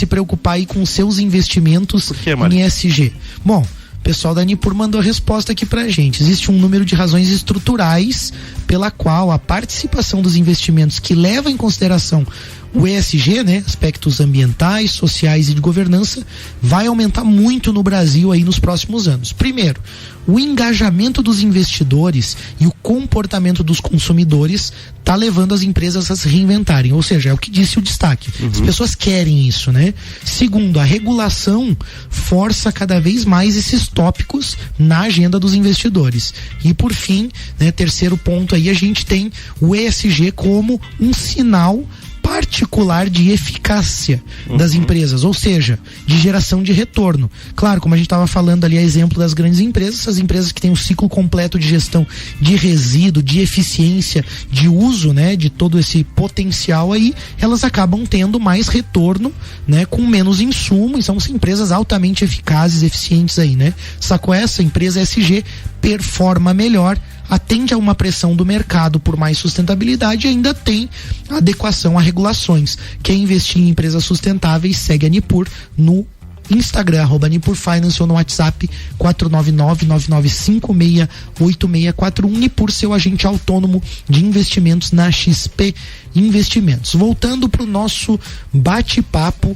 preocupar aí com seus investimentos em ESG? Bom, o pessoal da Nipur mandou a resposta aqui pra gente. Existe um número de razões estruturais pela qual a participação dos investimentos que leva em consideração o ESG, né, aspectos ambientais, sociais e de governança, vai aumentar muito no Brasil aí nos próximos anos. Primeiro, o engajamento dos investidores e o comportamento dos consumidores tá levando as empresas a se reinventarem, ou seja, é o que disse o destaque. As pessoas querem isso, né? Segundo, a regulação força cada vez mais esses tópicos na agenda dos investidores. E por fim, né, terceiro ponto aí, a gente tem o ESG como um sinal particular de eficácia das empresas, ou seja, de geração de retorno. Claro, como a gente estava falando ali, a exemplo das grandes empresas, essas empresas que têm um ciclo completo de gestão de resíduo, de eficiência, de uso, né, de todo esse potencial aí, elas acabam tendo mais retorno, né, com menos insumo, e são empresas altamente eficazes, eficientes aí, né? Sacou essa? Empresa ESG performa melhor, atende a uma pressão do mercado por mais sustentabilidade e ainda tem adequação a regulações. Quer investir em empresas sustentáveis, segue a Nipur no Instagram, @NipurFinance, ou no WhatsApp 499-9956-8641. Nipur, seu agente autônomo de investimentos na XP Investimentos. Voltando para o nosso bate-papo,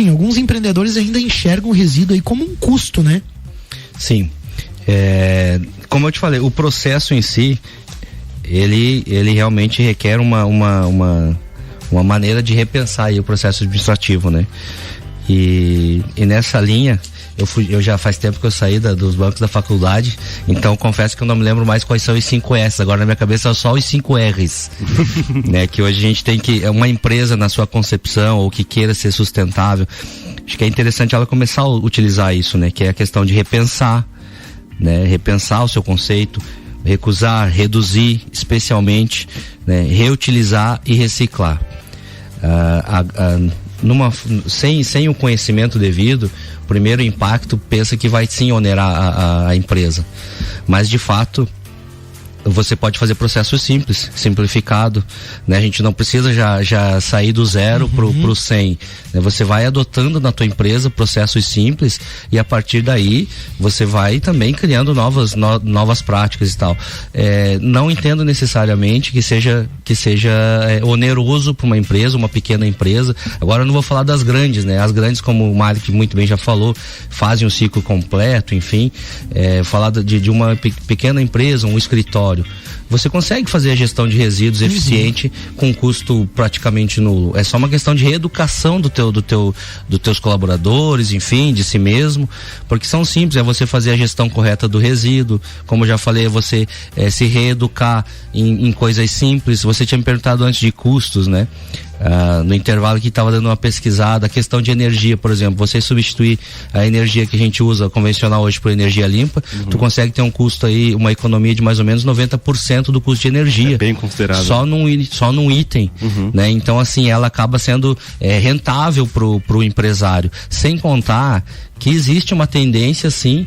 alguns empreendedores ainda enxergam o resíduo aí como um custo, né? Sim. Como eu te falei, o processo em si, ele realmente requer uma maneira de repensar aí o processo administrativo, né? E nessa linha, eu já faz tempo que eu saí dos bancos da faculdade, então confesso que eu não me lembro mais quais são os 5 S, agora na minha cabeça é só os 5 R's, né? Que hoje a gente tem que, uma empresa na sua concepção, ou que queira ser sustentável, acho que é interessante ela começar a utilizar isso, né? Que é a questão de repensar, né? Repensar o seu conceito, recusar, reduzir, especialmente, né? Reutilizar e reciclar. Sem o conhecimento devido, o primeiro impacto pensa que vai sim onerar a empresa, mas de fato você pode fazer processo simples, simplificado, né? A gente não precisa já sair do 0 pro 100, né? Você vai adotando na tua empresa processos simples e a partir daí você vai também criando novas práticas e tal. Não entendo necessariamente que seja oneroso para uma empresa, uma pequena empresa. Agora eu não vou falar das grandes, né? As grandes, como o Malik muito bem já falou, fazem um ciclo completo, enfim. Falar de uma pequena empresa, um escritório, você consegue fazer a gestão de resíduos eficiente com custo praticamente nulo. É só uma questão de reeducação dos teus colaboradores, enfim, de si mesmo, porque são simples, é você fazer a gestão correta do resíduo, como eu já falei, é você se reeducar em coisas simples. Você tinha me perguntado antes de custos, né? no intervalo que estava dando uma pesquisada, a questão de energia, por exemplo, você substituir a energia que a gente usa convencional hoje por energia limpa, tu consegue ter um custo aí, uma economia de mais ou menos 90% do custo de energia. É bem considerado. Só num item, né? Então, assim, ela acaba sendo rentável pro empresário, sem contar que existe uma tendência, sim,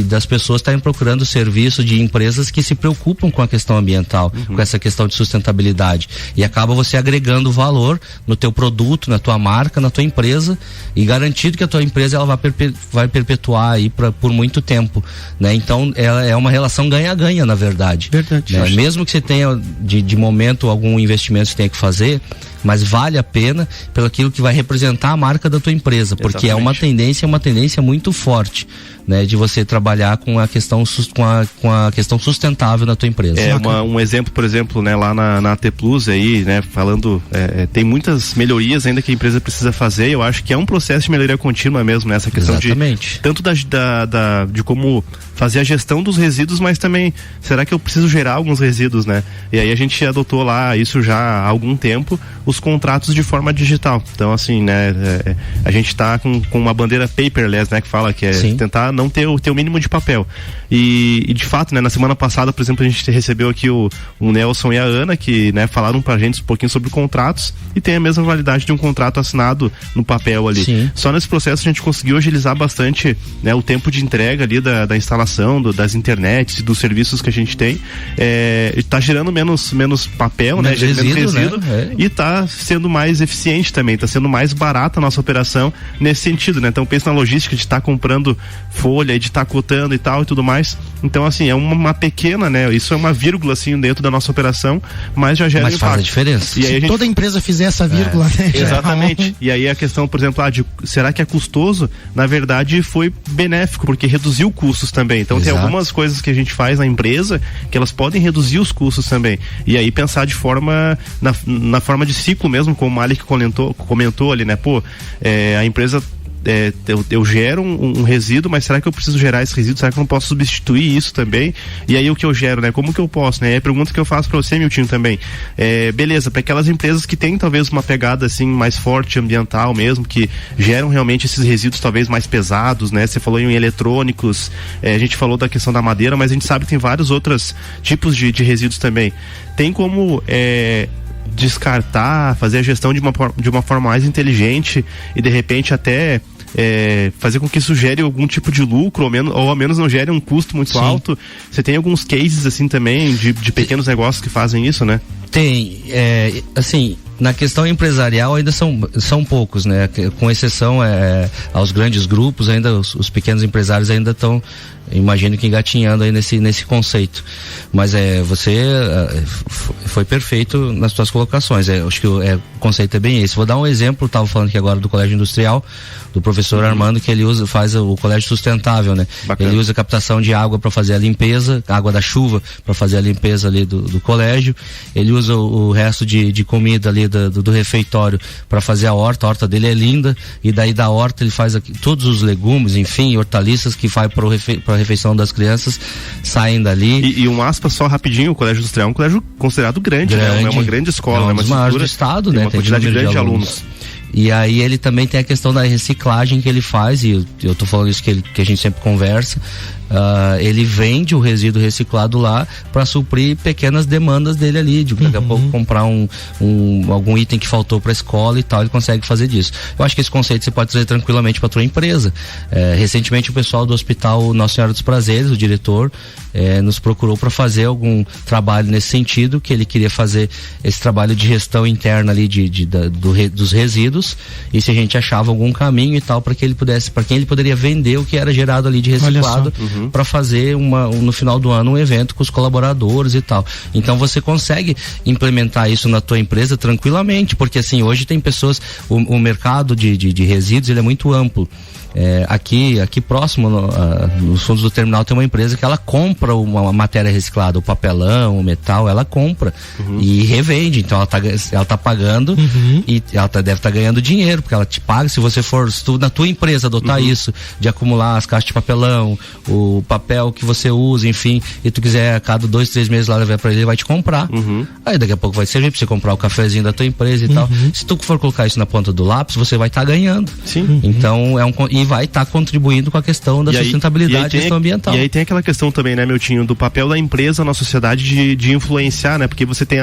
das pessoas estarem procurando serviço de empresas que se preocupam com a questão ambiental, com essa questão de sustentabilidade, e acaba você agregando valor no teu produto, na tua marca, na tua empresa, e garantido que a tua empresa ela vai perpetuar aí por muito tempo, né? Então ela é uma relação ganha-ganha, na verdade. Verdade. Né? Mesmo que você tenha de momento algum investimento que você tenha que fazer, mas vale a pena pelo aquilo que vai representar a marca da tua empresa, porque exatamente. É uma tendência muito forte, né, de você trabalhar com a questão com a questão sustentável na tua empresa. Um exemplo, por exemplo, né, lá na AT Plus aí, né, falando, tem muitas melhorias ainda que a empresa precisa fazer. Eu acho que é um processo de melhoria contínua mesmo, né, essa questão exatamente. De tanto de como fazer a gestão dos resíduos, mas também será que eu preciso gerar alguns resíduos, né? E aí a gente adotou lá isso já há algum tempo, os contratos de forma digital. Então, assim, né, a gente está com uma bandeira paperless, né, que fala que é tentar não ter o mínimo de papel. E de fato, né, na semana passada, por exemplo, a gente recebeu aqui o Nelson e a Ana, que, né, falaram pra gente um pouquinho sobre contratos, e tem a mesma validade de um contrato assinado no papel ali. Sim. Só nesse processo a gente conseguiu agilizar bastante, né, o tempo de entrega ali da instalação, das internets e dos serviços que a gente tem. Tá gerando menos papel, né? Menos resíduo, né? E tá sendo mais eficiente também, tá sendo mais barata a nossa operação nesse sentido, né? Então pensa na logística de estar comprando folha, de estar cotando e tal e tudo mais. Então, assim, é uma pequena, né? Isso é uma vírgula, assim, dentro da nossa operação, mas já gera impacto. Faz a diferença. E aí toda empresa fizer essa vírgula, né? Exatamente. E aí a questão, por exemplo, será que é custoso? Na verdade, foi benéfico, porque reduziu custos também. Então, tem algumas coisas que a gente faz na empresa que elas podem reduzir os custos também. E aí pensar de forma, na forma de ciclo mesmo, como o Malik comentou ali, né? A empresa, eu gero um resíduo, mas será que eu preciso gerar esse resíduo? Será que eu não posso substituir isso também? E aí o que eu gero, né? Como que eu posso, né? É a pergunta que eu faço para você, Miltinho, também. Beleza, para aquelas empresas que têm talvez uma pegada assim mais forte ambiental mesmo, que geram realmente esses resíduos talvez mais pesados, né? Você falou em eletrônicos, a gente falou da questão da madeira, mas a gente sabe que tem vários outros tipos de resíduos também. Tem como descartar, fazer a gestão de uma forma mais inteligente e de repente até fazer com que isso gere algum tipo de lucro ou ao menos não gere um custo muito alto. Você tem alguns cases assim também de pequenos negócios que fazem isso, né? Tem, assim, na questão empresarial ainda são poucos, né? Com exceção aos grandes grupos, ainda os pequenos empresários ainda estão, imagino que engatinhando aí nesse conceito. Mas você foi perfeito nas suas colocações. Acho que o conceito é bem esse. Vou dar um exemplo, estava falando aqui agora do Colégio Industrial, do professor Armando, que ele faz o colégio sustentável, né? Bacana. Ele usa captação de água para fazer a limpeza, água da chuva para fazer a limpeza ali do colégio. Ele usa o resto de comida ali do refeitório para fazer a horta dele é linda, e daí da horta ele faz aqui, todos os legumes, enfim, hortaliças que vai para a refeição das crianças saem dali. E um aspas só rapidinho, o Colégio Industrial é um colégio considerado grande, né? É uma grande escola, é um dos maiores do estado, né? Uma quantidade grande de alunos. E aí ele também tem a questão da reciclagem que ele faz, e eu tô falando isso que a gente sempre conversa. Ele vende o resíduo reciclado lá para suprir pequenas demandas dele ali, de daqui a pouco comprar algum item que faltou para a escola e tal, ele consegue fazer disso. Eu acho que esse conceito você pode trazer tranquilamente para tua empresa. Recentemente o pessoal do Hospital Nossa Senhora dos Prazeres, o diretor, nos procurou para fazer algum trabalho nesse sentido, que ele queria fazer esse trabalho de gestão interna ali dos resíduos, e se a gente achava algum caminho e tal para quem ele poderia vender o que era gerado ali de reciclado, para fazer no final do ano um evento com os colaboradores e tal. Então você consegue implementar isso na tua empresa tranquilamente, porque assim, hoje tem pessoas, o mercado de resíduos ele é muito amplo. Aqui próximo, nos fundos do terminal, tem uma empresa que ela compra uma matéria reciclada, o papelão, o metal, ela compra e revende. Então ela tá pagando e ela deve estar ganhando dinheiro, porque ela te paga. Se tu na tua empresa adotar isso, de acumular as caixas de papelão, o papel que você usa, enfim, e tu quiser a cada 2, 3 meses lá levar pra ele vai te comprar. Aí daqui a pouco vai servir pra você comprar o cafezinho da tua empresa e tal. Se tu for colocar isso na ponta do lápis, você vai estar ganhando. Sim. Então e vai estar contribuindo com a questão da sustentabilidade e questão ambiental. E aí tem aquela questão também, né, Miltinho, do papel da empresa na sociedade de influenciar, né? Porque você tem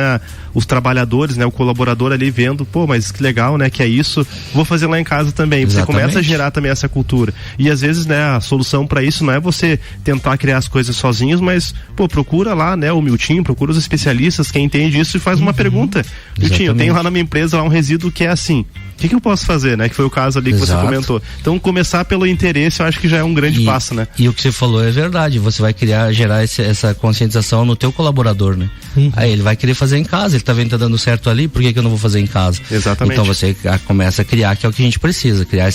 os trabalhadores, né, o colaborador ali vendo, pô, mas que legal, né, que é isso, vou fazer lá em casa também. Exatamente. Você começa a gerar também essa cultura. E às vezes, né, a solução para isso não é você tentar criar as coisas sozinhos, mas, pô, procura lá, né, o Miltinho, procura os especialistas, quem entende isso, e faz uma pergunta. Miltinho, eu tenho lá na minha empresa lá um resíduo que é assim, o que eu posso fazer, né? Que foi o caso ali que você comentou. Então, começar pelo interesse, eu acho que já é um grande passo, né? E o que você falou é verdade. Você vai gerar essa conscientização no teu colaborador, né? Aí ele vai querer fazer em casa. Ele tá vendo que tá dando certo ali, por que eu não vou fazer em casa? Exatamente. Então você começa a criar, que é o que a gente precisa, criar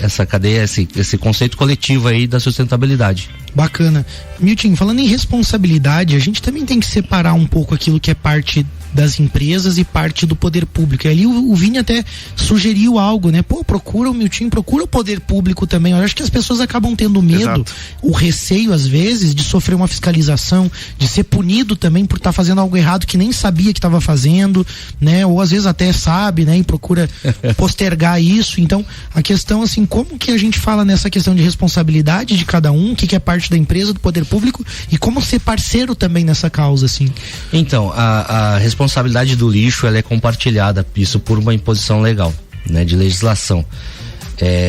essa cadeia, esse conceito coletivo aí da sustentabilidade. Bacana. Milton, falando em responsabilidade, a gente também tem que separar um pouco aquilo que é parte das empresas e parte do poder público. E ali o Vini até sugeriu algo, né? Pô, procura o Milton, procura o poder público também. Eu acho que as pessoas acabam tendo medo, o receio às vezes de sofrer uma fiscalização, de ser punido também por estar fazendo algo errado que nem sabia que estava fazendo, né? Ou às vezes até sabe, né? E procura postergar isso. Então, a questão assim, como que a gente fala nessa questão de responsabilidade de cada um, o que é parte da empresa, do poder público, e como ser parceiro também nessa causa, assim? Então, a responsabilidade do lixo, ela é compartilhada, isso por uma imposição legal, né, de legislação.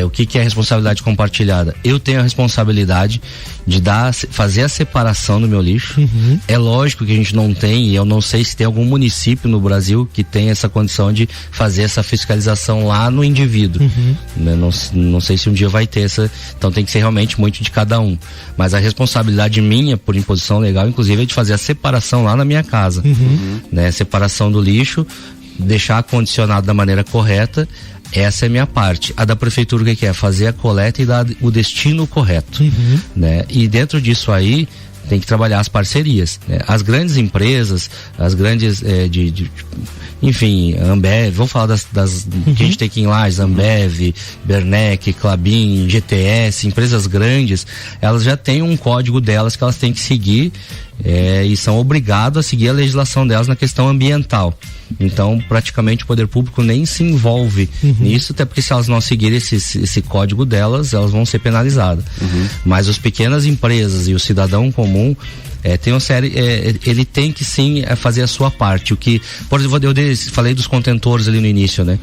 O que é responsabilidade compartilhada? Eu tenho a responsabilidade de fazer a separação do meu lixo. É lógico que a gente não tem, e eu não sei se tem algum município no Brasil que tem essa condição de fazer essa fiscalização lá no indivíduo. Né? Não sei se um dia vai ter essa, então tem que ser realmente muito de cada um. Mas a responsabilidade minha, por imposição legal, inclusive, é de fazer a separação lá na minha casa. Né? Separação do lixo, deixar condicionado da maneira correta. Essa é a minha parte. A da prefeitura, o que é? Fazer a coleta e dar o destino correto. Né? E dentro disso aí, tem que trabalhar as parcerias. Né? As grandes empresas, as grandes, enfim, Ambev, vamos falar das que a gente tem aqui em Lages, Ambev, Bernec, Klabin, GTS, empresas grandes, elas já têm um código delas que elas têm que seguir, e são obrigadas a seguir a legislação delas na questão ambiental. Então, praticamente o poder público nem se envolve nisso, até porque se elas não seguirem esse código delas, elas vão ser penalizadas. Mas as pequenas empresas e o cidadão comum, tem uma série, ele tem que sim fazer a sua parte. Por exemplo, eu falei dos contentores ali no início, né?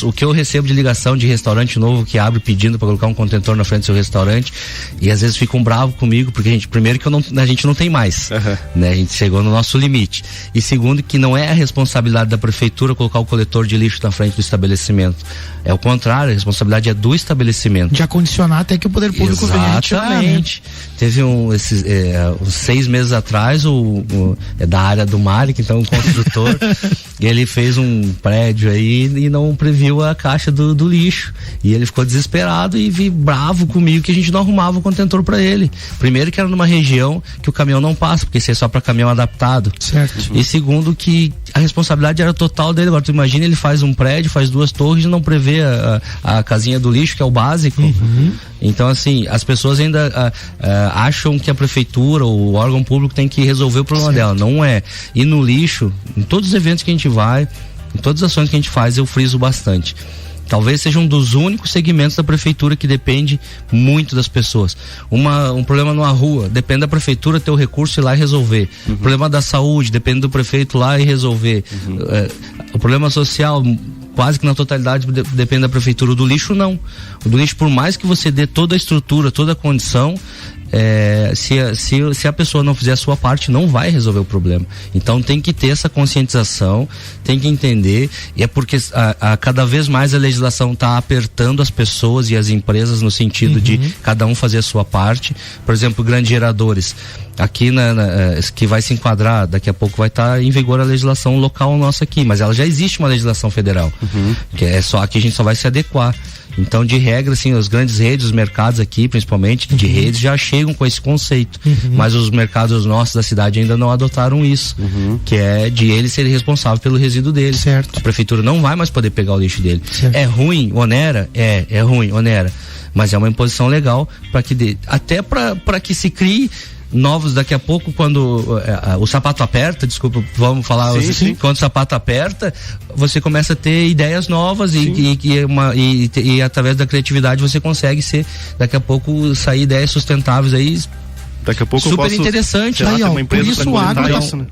O que eu recebo de ligação de restaurante novo que abre pedindo para colocar um contentor na frente do seu restaurante, e às vezes ficam bravos comigo, porque primeiro que a gente não tem mais, né? A gente chegou no nosso limite, e segundo que não é a responsabilidade da prefeitura colocar o coletor de lixo na frente do estabelecimento, é o contrário, a responsabilidade é do estabelecimento. De acondicionar até que o poder público venha retirar. Exatamente. Teve uns 6 meses atrás, da área do Malik, então um construtor, ele fez um prédio aí e não previu a caixa do lixo, e ele ficou desesperado e bravo comigo que a gente não arrumava o contentor para ele. Primeiro que era numa região que o caminhão não passa, porque isso é só para caminhão adaptado. Certo. E segundo que a responsabilidade era total dele. Agora tu imagina, ele faz um prédio, faz 2 torres e não prevê a casinha do lixo, que é o básico. Então assim, as pessoas ainda acham que a prefeitura ou o órgão público tem que resolver o problema dela. Não é. E no lixo, em todos os eventos que a gente vai, em todas as ações que a gente faz, eu friso bastante. Talvez seja um dos únicos segmentos da prefeitura que depende muito das pessoas. Um problema numa rua, depende da prefeitura ter o recurso ir lá e resolver. O problema da saúde, depende do prefeito lá e resolver. O problema social, quase que na totalidade depende da prefeitura. O do lixo não. O do lixo, por mais que você dê toda a estrutura, toda a condição, se a pessoa não fizer a sua parte, não vai resolver o problema. Então tem que ter essa conscientização, tem que entender, e é porque cada vez mais a legislação está apertando as pessoas e as empresas no sentido de cada um fazer a sua parte. Por exemplo, grandes geradores aqui que vai se enquadrar, daqui a pouco vai estar em vigor a legislação local nossa aqui, mas ela já existe uma legislação federal, que é só aqui a gente só vai se adequar. Então, de regra, assim, as grandes redes, os mercados aqui, principalmente de redes, já chegam com esse conceito. Mas os mercados nossos da cidade ainda não adotaram isso, que é de ele ser responsável pelo resíduo dele. Certo. A prefeitura não vai mais poder pegar o lixo dele. Certo. É ruim, onera? É ruim, onera. Mas é uma imposição legal para que até para que se crie novos daqui a pouco, quando o sapato aperta, desculpa, vamos falar sim, assim, sim. Quando o sapato aperta, você começa a ter ideias novas e através da criatividade você consegue daqui a pouco sair ideias sustentáveis aí. Daqui a pouco super eu posso, interessante. lá, uma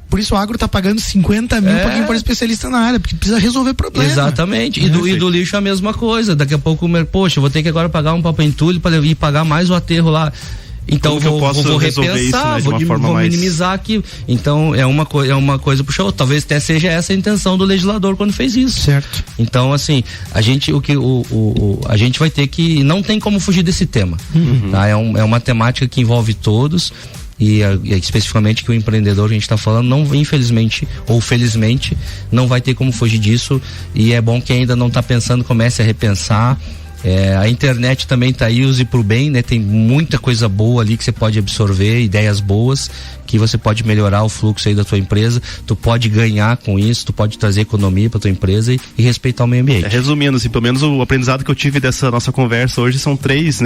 por isso o agro tá pagando 50 mil pra quem for especialista na área, porque precisa resolver problema. Exatamente. E do lixo a mesma coisa. Daqui a pouco, poxa, eu vou ter que agora pagar um papo entulho para ir pagar mais o aterro lá. Então vou repensar, isso, né, vou minimizar aqui. Então é uma coisa puxa outra. Talvez até seja essa a intenção do legislador quando fez isso. Certo. Então assim, a gente a gente vai ter que, não tem como fugir desse tema. Tá? É uma temática que envolve todos. E especificamente que o empreendedor que a gente está falando, não, infelizmente ou felizmente, não vai ter como fugir disso. E é bom que ainda não está pensando, comece a repensar. A internet também tá aí, use pro bem, né? Tem muita coisa boa ali que você pode absorver, ideias boas que você pode melhorar o fluxo aí da tua empresa, tu pode ganhar com isso, tu pode trazer economia pra tua empresa e respeitar o meio ambiente. Resumindo, assim, pelo menos o aprendizado que eu tive dessa nossa conversa hoje são três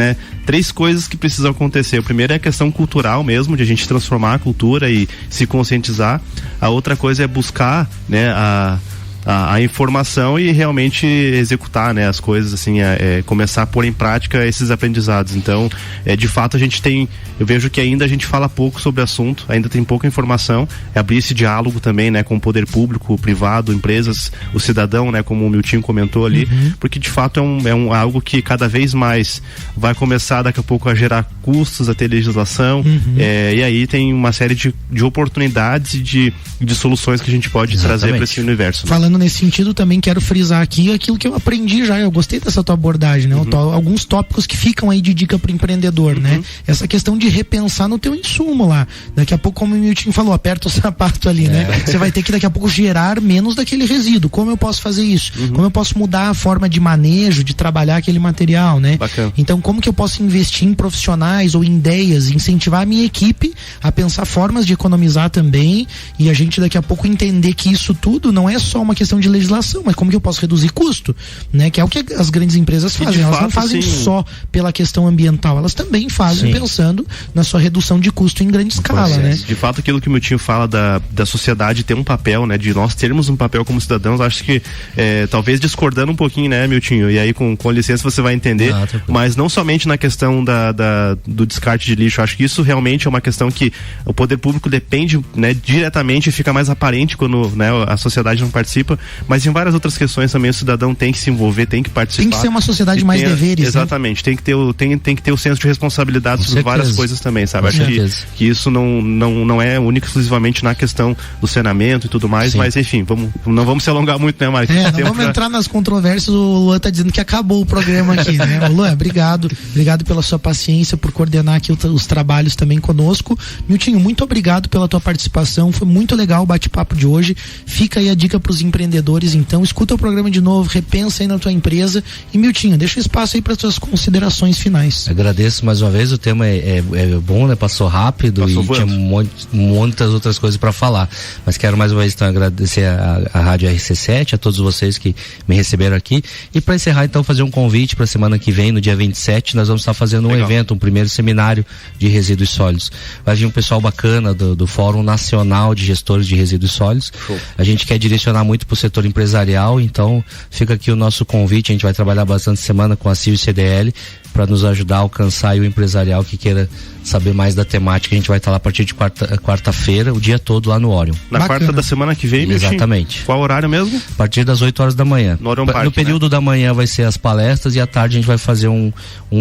coisas que precisam acontecer. O primeiro é a questão cultural mesmo, de a gente transformar a cultura e se conscientizar. A outra coisa é buscar, né, a informação e realmente executar, né, as coisas, assim, começar a pôr em prática esses aprendizados. Então, de fato eu vejo que ainda a gente fala pouco sobre o assunto, ainda tem pouca informação, abrir esse diálogo também, né, com o poder público, o privado, empresas, o cidadão, né, como o Miltinho comentou ali, porque de fato é algo que cada vez mais vai começar daqui a pouco a gerar custos, a ter legislação, e aí tem uma série de oportunidades e de soluções que a gente pode trazer para esse universo. Falando nesse sentido, também quero frisar aqui aquilo que eu aprendi já, eu gostei dessa tua abordagem, né? Alguns tópicos que ficam aí de dica pro empreendedor, né? Essa questão de repensar no teu insumo lá. Daqui a pouco, como o Milton falou, aperta o sapato ali, né? Você vai ter que daqui a pouco gerar menos daquele resíduo. Como eu posso fazer isso? Como eu posso mudar a forma de manejo, de trabalhar aquele material, né? Bacana. Então, como que eu posso investir em profissionais ou em ideias, incentivar a minha equipe a pensar formas de economizar também, e a gente daqui a pouco entender que isso tudo não é só uma questão de legislação, mas como que eu posso reduzir custo, né? Que é o que as grandes empresas fazem. Elas não fazem só pela questão ambiental, elas também fazem pensando na sua redução de custo em grande escala, né? De fato, aquilo que o Miltinho fala da sociedade ter um papel, né? De nós termos um papel como cidadãos, acho que talvez discordando um pouquinho, né, Miltinho? E aí com licença você vai entender, mas não somente na questão do descarte de lixo, acho que isso realmente é uma questão que o poder público depende, né, diretamente, e fica mais aparente quando, né, a sociedade não participa, mas em várias outras questões também o cidadão tem que se envolver, tem que participar. Tem que ser uma sociedade mais deveres. Exatamente, né? tem que ter o senso de responsabilidade sobre várias coisas também, sabe? Acho que isso não é único exclusivamente na questão do saneamento e tudo mais, mas enfim, não vamos se alongar muito, né, Marcos? Não vamos entrar nas controvérsias. O Luan tá dizendo que acabou o programa aqui, né? Luan, obrigado pela sua paciência, por coordenar aqui os trabalhos também conosco. Miltinho, muito obrigado pela tua participação, foi muito legal o bate-papo de hoje. Fica aí a dica pros empreendedores, então escuta o programa de novo, repensa aí na tua empresa, e Miltinho, deixa o espaço aí para suas considerações finais. Agradeço mais uma vez, o tema é bom, né? Passou rápido e tinha muitas outras coisas para falar, mas quero mais uma vez então agradecer a Rádio RC7, a todos vocês que me receberam aqui, e para encerrar então fazer um convite para semana que vem, no dia 27, nós vamos estar fazendo um evento, um primeiro seminário de resíduos sólidos. Vai vir um pessoal bacana do Fórum Nacional de Gestores de Resíduos Sólidos. A gente quer direcionar muito para o setor empresarial, então fica aqui o nosso convite. A gente vai trabalhar bastante semana com a CIO e CDL para nos ajudar a alcançar o empresarial que queira saber mais da temática. A gente vai estar lá a partir de quarta-feira, o dia todo lá no Orion. Na quarta da semana que vem, exatamente. Qual horário mesmo? A partir das 8 horas da manhã. No Orion Park, no período da manhã vai ser as palestras, e à tarde a gente vai fazer um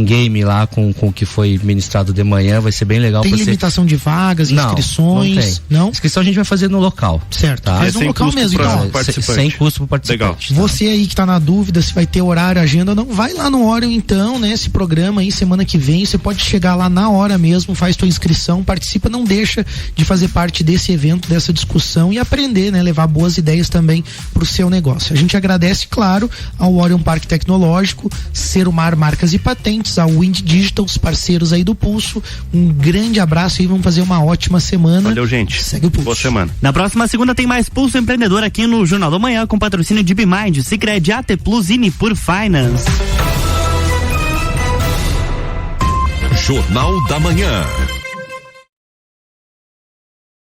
game lá com o que foi ministrado de manhã. Vai ser bem legal. Tem limitação de vagas, inscrições? Não? Inscrição a gente vai fazer no local. Certo. Tá? Faz no local mesmo, então. Sem custo para o participante. Legal. Você aí que está na dúvida se vai ter horário, agenda, não, vai lá no Orion então, né? Se programa aí semana que vem, você pode chegar lá na hora mesmo, faz tua inscrição, participa, não deixa de fazer parte desse evento, dessa discussão e aprender, né? Levar boas ideias também pro seu negócio. A gente agradece, claro, ao Orion Parque Tecnológico, Serumar Marcas e Patentes, ao Wind Digital, os parceiros aí do Pulso. Um grande abraço e vamos fazer uma ótima semana. Valeu, gente. Segue o Pulso. Boa semana. Na próxima segunda tem mais Pulso Empreendedor aqui no Jornal da Manhã, com patrocínio de BeMind, Sicredi, AT Plus e Nipur Finance. Jornal da Manhã.